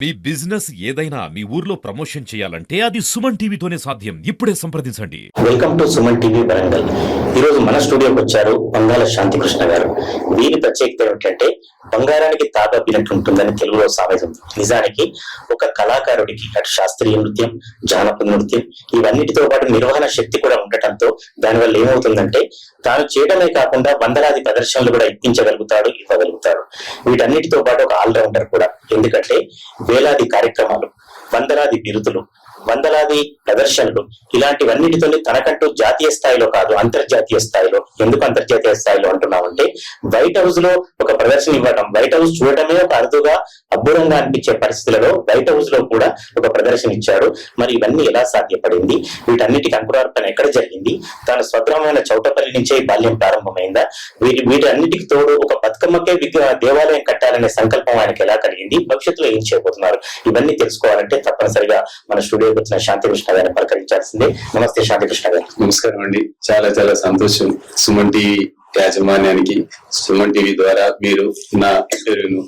మీ business ఏదైనా మీ ఊర్లో promotion చేయాలంటే అది సుమన్ టీవీతోనే సాధ్యం. ఇప్పుడే సంప్రదించండి. Welcome to Suman TV Warangal. ఈ రోజు మన స్టూడియోకి వచ్చారు బంగాల శాంతికృష్ణ గారు. వీరి ప్రత్యేకత ఏమిటంటే బంగారానికి తాగబినట్టు ఉంటుందని తెలుగులో సామెత ఉంది. నిజానికి ఒక కళాకారుడికి అటు శాస్త్రీయ నృత్యం, జానపద నృత్యం ఇవన్నిటితో పాటు నిర్వహణ శక్తి కూడా ఉండటంతో దానివల్ల ఏమవుతుందంటే తాను చేయడమే కాకుండా వందలాది ప్రదర్శనలు కూడా ఇవ్వగలుగుతాడు. వీటన్నిటితో పాటు ఒక ఆల్రౌండర్ కూడా. ఎందుకంటే వేలాది కార్యక్రమాలు, వందలాది బిరుదులు, వందలాది ప్రదర్శనలు ఇలాంటివన్నిటితో తనకంటూ జాతీయ స్థాయిలో కాదు అంతర్జాతీయ స్థాయిలో. ఎందుకు అంతర్జాతీయ స్థాయిలో అంటున్నామంటే వైట్ హౌస్ లో ఒక ప్రదర్శన ఇవ్వడం, వైట్ హౌస్ చూడటమే ఒక అరుదుగా అబ్బురంగా అనిపించే పరిస్థితులలో వైట్ హౌస్ లో కూడా ఒక ప్రదర్శన ఇచ్చాడు. మరి ఇవన్నీ ఎలా సాధ్యపడింది? వీటన్నిటికి అంకురార్పణ ఎక్కడ జరిగింది? తన స్వగ్రామైన చౌటపల్లి నుంచే బాల్యం ప్రారంభమైందా? వీటన్నిటికి తోడు ఒక బతుకమ్మకే దేవాలయం కట్టాలనే సంకల్పం ఆయనకు ఎలా కలిగింది? భవిష్యత్తులో ఏం చేయబోతున్నారు? ఇవన్నీ తెలుసుకోవాలంటే తప్పనిసరిగా మన స్టూడియోకి వచ్చిన శాంతికృష్ణ గారిని పలకరించాల్సిందే. నమస్తే శాంతికృష్ణ గారు. నమస్కారం అండి. చాలా చాలా సంతోషం. సుమన్ టీవీ యాజమాన్యానికి, సుమన్ టీవీ ద్వారా మీరు నా ఇంటర్వ్యూను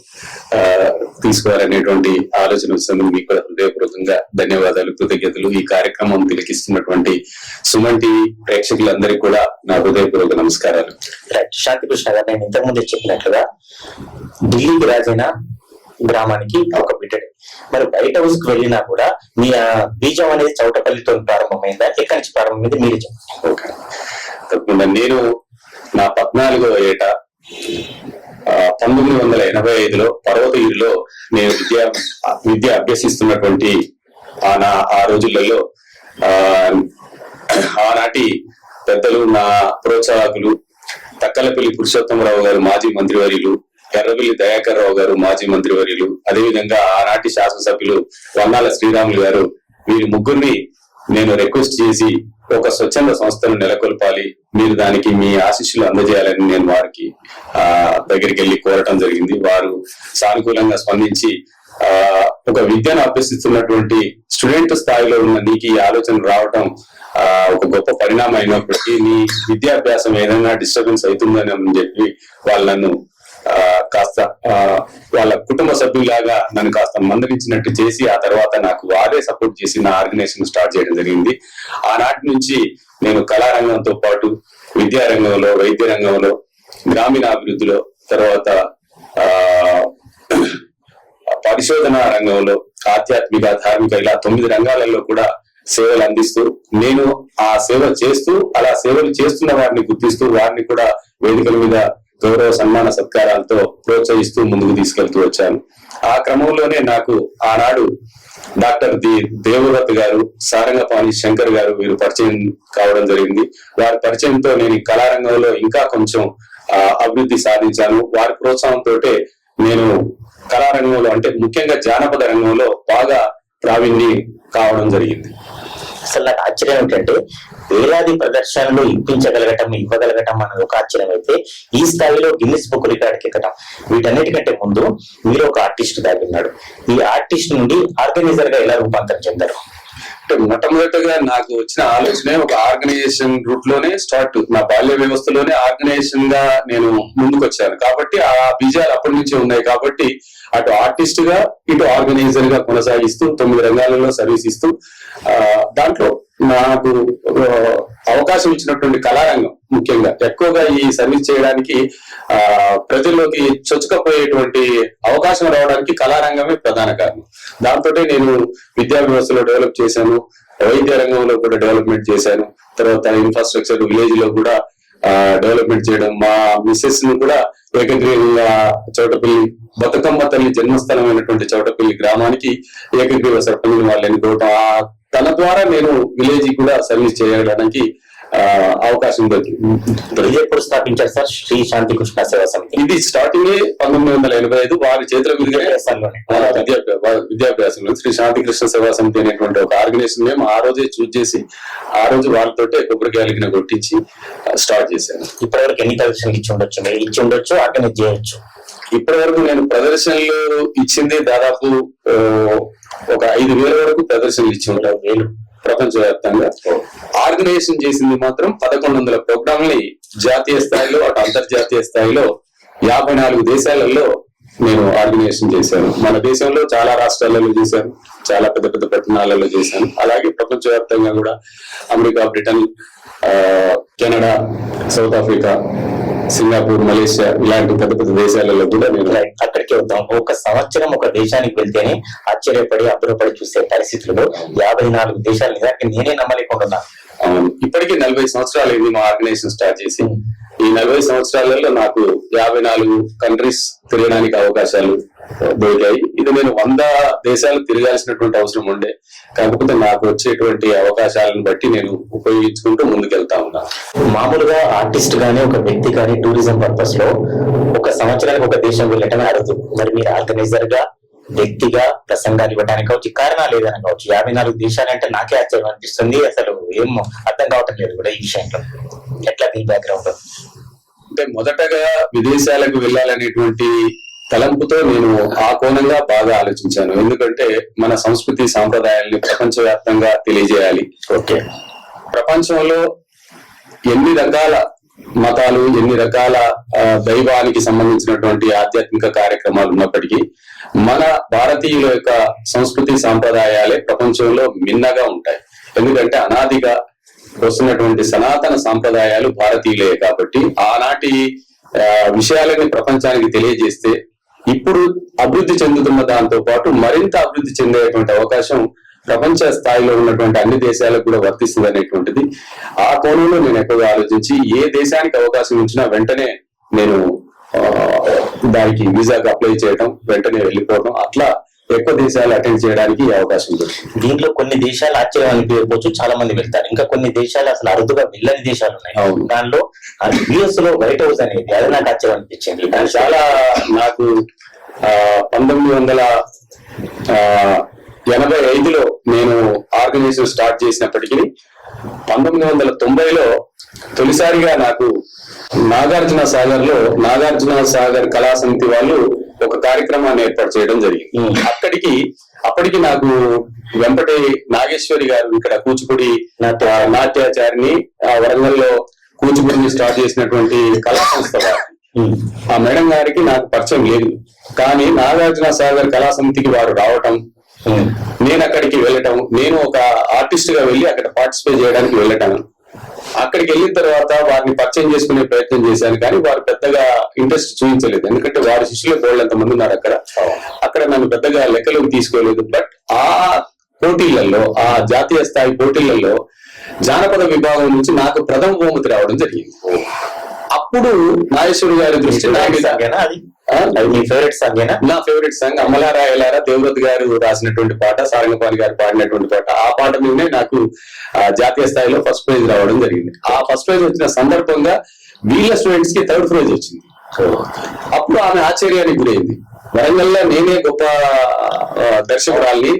తీసుకోవాలనేటువంటి ఆలోచన వచ్చినందుకు మీకు కూడా హృదయపూర్వకంగా ధన్యవాదాలు, కృతజ్ఞతలు. ఈ కార్యక్రమం తిలకిస్తున్నటువంటి సుమన్ టీవీ ప్రేక్షకులందరికీ కూడా నా హృదయపూర్వక నమస్కారాలు. శాంతికృష్ణ గారు, నేను ఇంతకుముందే చెప్పినట్లుగా ఢిల్లీకి రాజైన గ్రామానికి ఒక బిడ్డడు. మరి వైట్ హౌస్ కు వెళ్ళినా కూడా మీ బీజం అనేది చౌటపల్లితో ప్రారంభమైందా? ఎక్కడి నుంచి ప్రారంభమైంది మీరు చెప్పండి. తప్పకుండా. నేను నా 14వ ఏట 1985లో పర్వతగిరిలో నేను విద్య అభ్యసిస్తున్నటువంటి ఆ రోజులలో ఆనాటి పెద్దలు, నా ప్రోత్సాహకులు తక్కలపల్లి పురుషోత్తమరావు గారు మాజీ మంత్రివర్యులు, ఎర్రబెల్లి దయాకర్ రావు గారు మాజీ మంత్రివర్యులు, అదేవిధంగా ఆనాటి శాసనసభ్యులు వన్నాల శ్రీరాములు గారు, వీరి ముగ్గురిని నేను రిక్వెస్ట్ చేసి ఒక స్వచ్ఛంద సంస్థను నెలకొల్పాలి, మీరు దానికి మీ ఆశీస్సులు అందజేయాలని నేను వారికి దగ్గరికి వెళ్ళి కోరటం జరిగింది. వారు సానుకూలంగా స్పందించి ఒక విద్యను అభ్యసిస్తున్నటువంటి స్టూడెంట్ స్థాయిలో ఉన్న నీకు ఈ ఆలోచన రావటం ఒక గొప్ప పరిణామం అయినప్పటికీ నీ విద్యాభ్యాసం ఏదైనా డిస్టర్బెన్స్ అవుతుందని చెప్పి వాళ్ళు నన్ను కాస్త వాళ్ళ కుటుంబ సభ్యులాగా నన్ను కాస్త మందలించినట్టు చేసి ఆ తర్వాత నాకు వారే సపోర్ట్ చేసి నా ఆర్గనైజేషన్ స్టార్ట్ చేయడం జరిగింది. ఆనాటి నుంచి నేను కళారంగంతో పాటు విద్యారంగంలో, వైద్య రంగంలో, గ్రామీణ అభివృద్ధిలో, తర్వాత పరిశోధన రంగంలో, ఆధ్యాత్మిక, ధార్మిక ఇలా 9 రంగాలలో కూడా సేవలు అందిస్తూ నేను ఆ సేవ చేస్తూ అలా సేవలు చేస్తున్న వారిని గుర్తిస్తూ వారిని కూడా వేదికల మీద గౌరవ సన్మాన సత్కారాలతో ప్రోత్సహిస్తూ ముందుకు తీసుకెళ్తూ వచ్చాను. ఆ క్రమంలోనే నాకు ఆనాడు డాక్టర్ దేవవ్రత్ గారు, సారంగపాణి శంకర్ గారు వీరు పరిచయం కావడం జరిగింది. వారి పరిచయంతో నేను కళారంగంలో ఇంకా కొంచెం అభివృద్ధి సాధించాను. వారి ప్రోత్సాహంతో నేను కళారంగంలో అంటే ముఖ్యంగా జానపద రంగంలో బాగా ప్రావీణ్యం కావడం జరిగింది. అసలు నాకు ఆశ్చర్యం ఏంటంటే వేలాది ప్రదర్శనలు ఇవ్వగలగటం అన్నది ఒక ఆశ్చర్యం అయితే, ఈ స్థాయిలో గిన్నిస్ బుక్ రికార్డుకి ఎక్కడం, వీటన్నిటికంటే ముందు మీరు ఒక ఆర్టిస్ట్ దాగి ఉన్నాడు. ఈ ఆర్టిస్ట్ నుండి ఆర్గనైజర్ గా ఎలా రూపాంతరం చెందారు? మొట్టమొదటిగా నాకు వచ్చిన ఆలోచన ఒక ఆర్గనైజేషన్ రూట్ లోనే స్టార్ట్. నా బాల్య వ్యవస్థలోనే ఆర్గనైజేషన్ గా నేను ముందుకు వచ్చాను కాబట్టి ఆ బీజాలు అప్పటి నుంచే ఉన్నాయి. కాబట్టి అటు ఆర్టిస్ట్ గా ఇటు ఆర్గనైజర్ గా కొనసాగిస్తూ 9 రంగాలలో సర్వీస్ ఇస్తూ దాంట్లో నాకు అవకాశం ఇచ్చినటువంటి కళారంగం ముఖ్యంగా ఎక్కువగా ఈ సర్వీస్ చేయడానికి ప్రజల్లోకి చొచ్చుకపోయేటువంటి అవకాశం రావడానికి కళారంగమే ప్రధాన కారణం. దాంతో నేను విద్యా వ్యవస్థలో డెవలప్ చేశాను, వైద్య రంగంలో కూడా డెవలప్మెంట్ చేశాను, తర్వాత ఇన్ఫ్రాస్ట్రక్చర్ విలేజ్ లో కూడా డెవలప్మెంట్ చేయడం, మా మిస్సెస్ ను కూడా ఏకగ్రీవంగా చౌటపల్లి బతుకమ్మ తల్లి జన్మస్థలమైనటువంటి చౌటపల్లి గ్రామానికి ఏకగ్రీవ సర్పంచ్ వాళ్ళు ఎన్నుకోవటం, తన ద్వారా నేను విలేజ్ కూడా సర్వీస్ చేయడానికి అవకాశం దొరికింది. ఎప్పుడు స్థాపించారు సార్ శ్రీ శాంతికృష్ణ సేవా సమితి? ఇది స్టార్టింగ్ 1985 వారి చేతుల మీదుగా విద్యాభ్యాసంలో శ్రీ శాంతికృష్ణ సేవా సమితి అనేటువంటి ఒక ఆర్గనైజేషన్ మేము ఆ రోజే చూస్ చేసి ఆ రోజు వాళ్ళతో కొబ్బరికాయలకి కొట్టించి స్టార్ట్ చేశాను. ఇప్పటివరకు ఎన్ని ప్రదర్శనలు ఇచ్చి ఉండొచ్చు ఆర్గనైజ్ చేయొచ్చు? ఇప్పటి వరకు నేను ప్రదర్శనలు ఇచ్చింది దాదాపు ఒక 5,000 వరకు ప్రదర్శనలు ఇచ్చి ఉంటారు. ప్రపంచవ్యాప్తంగా ఆర్గనైజేషన్ చేసింది మాత్రం 1100 ప్రోగ్రాంని జాతీయ స్థాయిలో అటు అంతర్జాతీయ స్థాయిలో 54 దేశాలలో నేను ఆర్గనైజేషన్ చేశాను. మన దేశంలో చాలా రాష్ట్రాలలో చేశాను, చాలా పెద్ద పెద్ద పట్టణాలలో చేశాను. అలాగే ప్రపంచవ్యాప్తంగా కూడా America, Britain, Canada, south Africa, Singapore, Malaysia ఇలాంటి పెద్ద పెద్ద దేశాలలో కూడా నేను అక్కడికి వద్దాం. ఒక సంవత్సరం ఒక దేశానికి వెళ్తేనే ఆశ్చర్యపడి అబ్బురపడి చూసే పరిస్థితుల్లో 54 దేశాలు నిజానికి నేనే నమ్మలేకుండా. ఇప్పటికీ 40 సంవత్సరాలు అయింది మా ఆర్గనైజేషన్ స్టార్ట్ చేసి. ఈ 40 సంవత్సరాలలో నాకు 54 కంట్రీస్ తిరగడానికి అవకాశాలు దొరికాయి. ఇది నేను 100 దేశాలు తిరగాల్సినటువంటి అవసరం ఉండే, కాకపోతే నాకు వచ్చేటువంటి అవకాశాలను బట్టి నేను ఉపయోగించుకుంటూ ముందుకెళ్తా ఉన్నా. మామూలుగా ఆర్టిస్ట్ గానీ ఒక వ్యక్తి కానీ టూరిజం పర్పస్ లో ఒక సంవత్సరానికి ఒక దేశం వెళ్ళటమే అరుదు. మరి మీరు ఆర్గనైజర్ గా, వ్యక్తిగా ప్రసంగాలు ఇవ్వడానికి కావచ్చు, కారణాలు ఏదైనా కావచ్చు, 54 దేశాలు అంటే నాకే ఆశ్చర్యం అనిపిస్తుంది. అసలు ఏం అర్థం కావటం లేదు కూడా ఈ విషయంలో. ఎట్లా మీ బ్యాక్గ్రౌండ్? అంటే మొదటగా విదేశాలకు వెళ్ళాలనేటువంటి తలంపుతో నేను ఆ కోణంగా బాగా ఆలోచించాను. ఎందుకంటే మన సంస్కృతి సాంప్రదాయాల్ని ప్రపంచవ్యాప్తంగా తెలియజేయాలి. ఓకే, ప్రపంచంలో ఎన్ని రకాల మతాలు, ఎన్ని రకాల దైవానికి సంబంధించినటువంటి ఆధ్యాత్మిక కార్యక్రమాలు ఉన్నప్పటికీ మన భారతీయుల యొక్క సంస్కృతి సాంప్రదాయాలే ప్రపంచంలో మిన్నగా ఉంటాయి. ఎందుకంటే అనాదిగా వస్తున్నటువంటి సనాతన సాంప్రదాయాలు భారతీయులే కాబట్టి ఆనాటి విషయాలని ప్రపంచానికి తెలియజేస్తే ఇప్పుడు అభివృద్ధి చెందుతున్న దాంతో పాటు మరింత అభివృద్ధి చెందేటువంటి అవకాశం ప్రపంచ స్థాయిలో ఉన్నటువంటి అన్ని దేశాలకు కూడా వర్తిస్తుంది అనేటువంటిది ఆ కోణంలో నేను ఎక్కువగా ఆలోచించి ఏ దేశానికి అవకాశం ఇచ్చినా వెంటనే నేను దానికి వీసాకి అప్లై చేయడం, వెంటనే వెళ్ళిపోవడం, అట్లా ఎక్కువ దేశాలు అటెండ్ చేయడానికి అవకాశం ఉంది. దీంట్లో కొన్ని దేశాలు ఆశ్చర్యం అనిపించవచ్చు, చాలా మంది వెళ్తారు. ఇంకా కొన్ని దేశాలు అసలు అరుదుగా వెళ్ళని దేశాలు ఉన్నాయి. దానిలో యుఎస్ లో వైట్ హౌస్ అనేది అది నాకు ఆశ్చర్యం అనిపించింది. దాని చాలా నాకు 1985లో నేను ఆర్గనైజేషన్ స్టార్ట్ చేసినప్పటికీ 1990లో తొలిసారిగా నాకు నాగార్జున సాగర్ కళా సమితి వాళ్ళు ఒక కార్యక్రమాన్ని ఏర్పాటు చేయడం జరిగింది. అప్పటికి నాకు వెంపటి నాగేశ్వరి గారు ఇక్కడ కూచిపూడి నాట్యాచారిని వరంగల్లో కూచిపూడిని స్టార్ట్ చేసినటువంటి కళా సంస్థ ఆ మేడం గారికి నాకు పరిచయం లేదు. కానీ నాగార్జున సాగర్ కళా సమితికి వారు రావటం, నేను అక్కడికి వెళ్ళటం, నేను ఒక ఆర్టిస్ట్ గా వెళ్ళి అక్కడ పార్టిసిపేట్ చేయడానికి వెళ్ళటం, అక్కడికి వెళ్ళిన తర్వాత వారిని పరిచయం చేసుకునే ప్రయత్నం చేశాను. కానీ వారు పెద్దగా ఇంట్రెస్ట్ చూపించలేదు. ఎందుకంటే వారి శిష్యులు బోళ్ళంత మంది ఉన్నారు అక్కడ నన్ను పెద్దగా లెక్కలోకి తీసుకోలేదు. బట్ ఆ పోటీలలో, ఆ జాతీయ స్థాయి పోటీలలో జానపద విభాగం నుంచి నాకు ప్రథమ బహుమతి రావడం జరిగింది. అప్పుడు నాగేశ్వరి గారి దృష్టి మీ ఫేవరెట్ సాంగేనా? నా ఫేవరెట్ సాంగ్ అమ్మలారా ఎలారా దేవదత్ గారు రాసినటువంటి పాట, సారంగపాణి గారు పాడినటువంటి పాట. ఆ పాట మీదనే నాకు జాతీయ స్థాయిలో ఫస్ట్ ప్రైజ్ రావడం జరిగింది. ఆ ఫస్ట్ ప్రైజ్ వచ్చిన సందర్భంగా వీళ్ళ స్టూడెంట్స్ కి థర్డ్ ప్రైజ్ వచ్చింది. అప్పుడు ఆమె ఆశ్చర్యానికి గురైంది. వరంగల్లో నేనే గొప్ప దర్శకురాల్ని,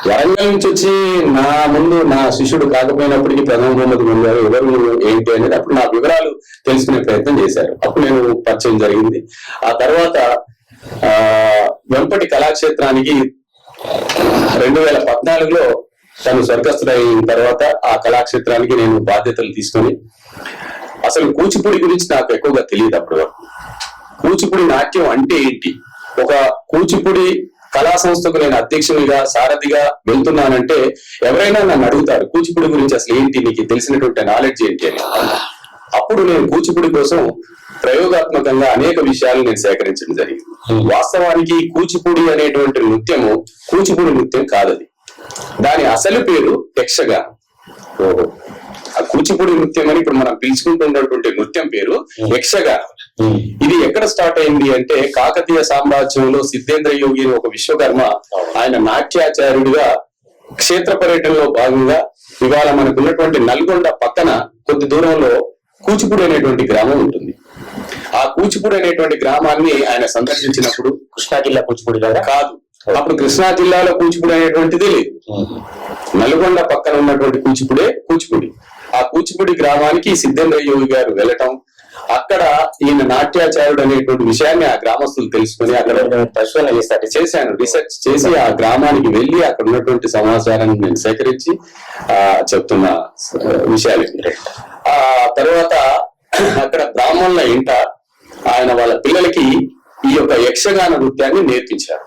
వరంగల్ నుంచి వచ్చి నా ముందు నా శిష్యుడు కాకపోయినప్పటికీ ప్రథమ బహుమతి పొందారు, ఎవరు ఏంటి అనేది అప్పుడు నా వివరాలు తెలుసుకునే ప్రయత్నం చేశారు. అప్పుడు నేను పరిచయం జరిగింది. ఆ తర్వాత వెంపటి కళాక్షేత్రానికి 2014లో తను స్వర్గస్థుడైన తర్వాత ఆ కళాక్షేత్రానికి నేను బాధ్యతలు తీసుకొని, అసలు కూచిపూడి గురించి నాకు ఎక్కువగా తెలియదు అప్పుడు. కూచిపూడి నాట్యం అంటే ఏంటి, ఒక కూచిపూడి కళా సంస్థకు నేను అధ్యక్షునిగా, సారథిగా వెళ్తున్నానంటే ఎవరైనా నన్ను అడుగుతారు కూచిపూడి గురించి అసలు ఏంటి, నీకు తెలిసినటువంటి నాలెడ్జ్ ఏంటి అని. అప్పుడు నేను కూచిపూడి కోసం ప్రయోగాత్మకంగా అనేక విషయాలు నేను సేకరించడం జరిగింది. వాస్తవానికి కూచిపూడి అనేటువంటి నృత్యము కూచిపూడి నృత్యం కాదది. దాని అసలు పేరు యక్షగానం. ఆ కూచిపూడి నృత్యం అని ఇప్పుడు మనం పిలుచుకుంటున్నటువంటి నృత్యం పేరు యక్షగానం. ఇది ఎక్కడ స్టార్ట్ అయింది అంటే కాకతీయ సామ్రాజ్యంలో సిద్ధేంద్ర యోగి ఒక విశ్వకర్మ, ఆయన నాట్యాచార్యుడిగా క్షేత్ర పర్యటనలో భాగంగా ఇవాళ మనకున్నటువంటి నల్గొండ పక్కన కొద్ది దూరంలో కూచిపూడి అనేటువంటి గ్రామం ఉంటుంది. ఆ కూచిపూడి అనేటువంటి గ్రామాన్ని ఆయన సందర్శించినప్పుడు, కృష్ణా జిల్లా కూచిపూడి కాదు, అప్పుడు కృష్ణా జిల్లాలో కూచిపూడి అనేటువంటిది లేదు, నల్గొండ పక్కన ఉన్నటువంటి కూచిపూడి. ఆ కూచిపూడి గ్రామానికి సిద్ధేంద్ర యోగి గారు వెళ్ళటం, అక్కడ ఈయన నాట్యాచార్యుడు అనేటువంటి విషయాన్ని ఆ గ్రామస్తులు తెలుసుకుని అక్కడ పరిశోధన చేశాను, రీసెర్చ్ చేసి ఆ గ్రామానికి వెళ్ళి అక్కడ ఉన్నటువంటి సమాచారాన్ని నేను సేకరించి చెప్తున్న విషయాలు. ఆ తర్వాత అక్కడ బ్రాహ్మణుల ఇంట ఆయన వాళ్ళ పిల్లలకి ఈ యొక్క యక్షగాన నృత్యాన్ని నేర్పించారు.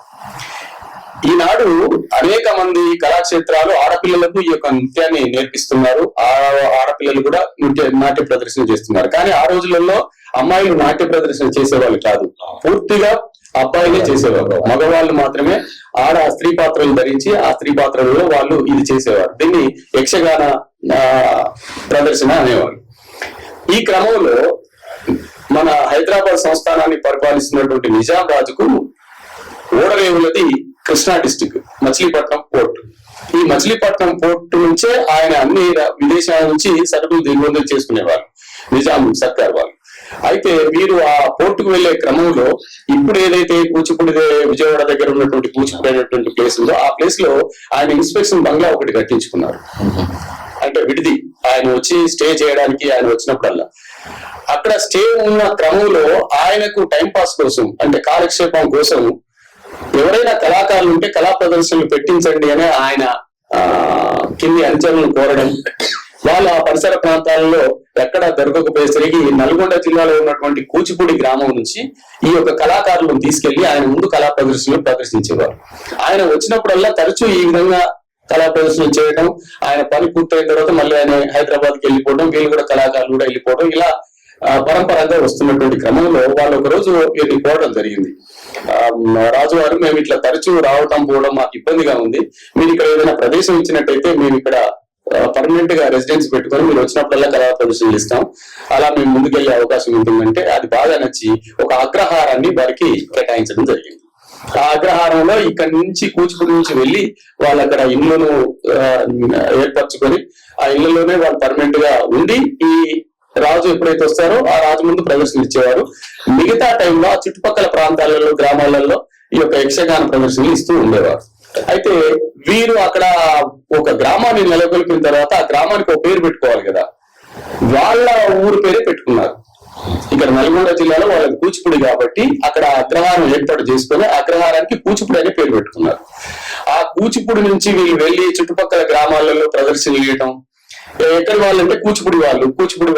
ఈనాడు అనేక మంది కళాక్షేత్రాలు ఆడపిల్లలకు ఈ యొక్క నృత్యాన్ని నేర్పిస్తున్నారు. ఆడపిల్లలు కూడా నాట్య ప్రదర్శన చేస్తున్నారు. కానీ ఆ రోజులలో అమ్మాయిలు నాట్య ప్రదర్శన చేసేవాళ్ళు కాదు, పూర్తిగా అబ్బాయిలే చేసేవారు. మగవాళ్ళు మాత్రమే స్త్రీ పాత్రలు ధరించి ఆ స్త్రీ పాత్రలలో వాళ్ళు ఇది చేసేవారు. దీన్ని యక్షగాన ప్రదర్శన అనేవారు. ఈ క్రమంలో మన హైదరాబాద్ సంస్థానాన్ని పరిపాలిస్తున్నటువంటి నిజాం రాజుకు ఓడరేవులది కృష్ణా డిస్టిక్ మచిలీపట్నం పోర్టు. ఈ మచిలీపట్నం పోర్టు నుంచే ఆయన అన్ని విదేశాల నుంచి సరుకులు దిగుమతులు చేసుకునేవారు నిజాం సర్కార్ వాళ్ళు. అయితే వీరు ఆ పోర్టుకు వెళ్లే క్రమంలో ఇప్పుడు ఏదైతే కూచిపూడి విజయవాడ దగ్గర ఉన్నటువంటి కూచిపూడి అనేటువంటి ప్లేస్ ఉందో ఆ ప్లేస్ లో ఆయన ఇన్స్పెక్షన్ బంగ్లా ఒకటి కట్టించుకున్నారు. అంటే విడిది ఆయన వచ్చి స్టే చేయడానికి ఆయన వచ్చినప్పుడల్లా అక్కడ స్టే ఉన్న క్రమంలో ఆయనకు టైం పాస్ కోసం అంటే కాలక్షేపం కోసం ఎవరైనా కళాకారులు ఉంటే కళా ప్రదర్శనలు పెట్టించండి అని ఆయన కింది అనుచరులను కోరడం, వాళ్ళు ఆ పరిసర ప్రాంతాలలో ఎక్కడ దొరకకపోయేసరికి నల్గొండ జిల్లాలో ఉన్నటువంటి కూచిపూడి గ్రామం నుంచి ఈ యొక్క కళాకారులను తీసుకెళ్లి ఆయన ముందు కళా ప్రదర్శనలు ప్రదర్శించేవారు. ఆయన వచ్చినప్పుడల్లా తరచూ ఈ విధంగా కళా ప్రదర్శనలు చేయడం, ఆయన పని పూర్తయిన తర్వాత మళ్ళీ ఆయన హైదరాబాద్కి వెళ్ళిపోవడం, వీళ్ళు కూడా కళాకారులు కూడా వెళ్ళిపోవడం, ఇలా పరంపరంగా వస్తున్నటువంటి క్రమంలో వాళ్ళు ఒక రోజు వీరిని కోరడం జరిగింది. రాజువారు, మేము ఇట్లా తరచూ రావటం పోవడం మాకు ఇబ్బందిగా ఉంది, మీరు ఇక్కడ ఏదైనా ప్రదేశం ఇచ్చినట్టయితే మేము ఇక్కడ పర్మనెంట్ గా రెసిడెన్స్ పెట్టుకొని మీరు వచ్చినప్పుడల్లా కళా ప్రదర్శనలు ఇస్తాం, అలా మేము ముందుకెళ్లే అవకాశం ఉంటుందంటే అది బాగా nచ్చి ఒక అగ్రహారాన్ని వారికి కేటాయించడం జరిగింది. ఆ అగ్రహారంలో ఇక్కడి నుంచి కూచిపూడి నుంచి వెళ్లి వాళ్ళు అక్కడ ఇళ్లను ఏర్పరచుకొని ఆ ఇళ్లలోనే వాళ్ళు పర్మనెంట్ గా ఉండి ఈ రాజు ఎప్పుడైతే వస్తారో ఆ రాజు ముందు ప్రదర్శనలు ఇచ్చేవారు. మిగతా టైంలో ఆ చుట్టుపక్కల ప్రాంతాలలో గ్రామాలలో ఈ యొక్క యక్షగాన ప్రదర్శనలు ఇస్తూ ఉండేవారు. అయితే వీరు అక్కడ ఒక గ్రామాన్ని నెలకొల్పిన తర్వాత ఆ గ్రామానికి ఒక పేరు పెట్టుకోవాలి కదా, వాళ్ళ ఊరు పేరే పెట్టుకున్నారు. ఇక్కడ నల్గొండ జిల్లాలో వాళ్ళకి కూచిపూడి కాబట్టి అక్కడ అగ్రహారం ఏర్పాటు చేసుకుని అగ్రహారానికి కూచిపూడి అనే పేరు పెట్టుకున్నారు. ఆ కూచిపూడి నుంచి వీళ్ళు వెళ్లి చుట్టుపక్కల గ్రామాలలో ప్రదర్శనలు చేయటం. ఎక్కడి వాళ్ళు అంటే కూచిపూడి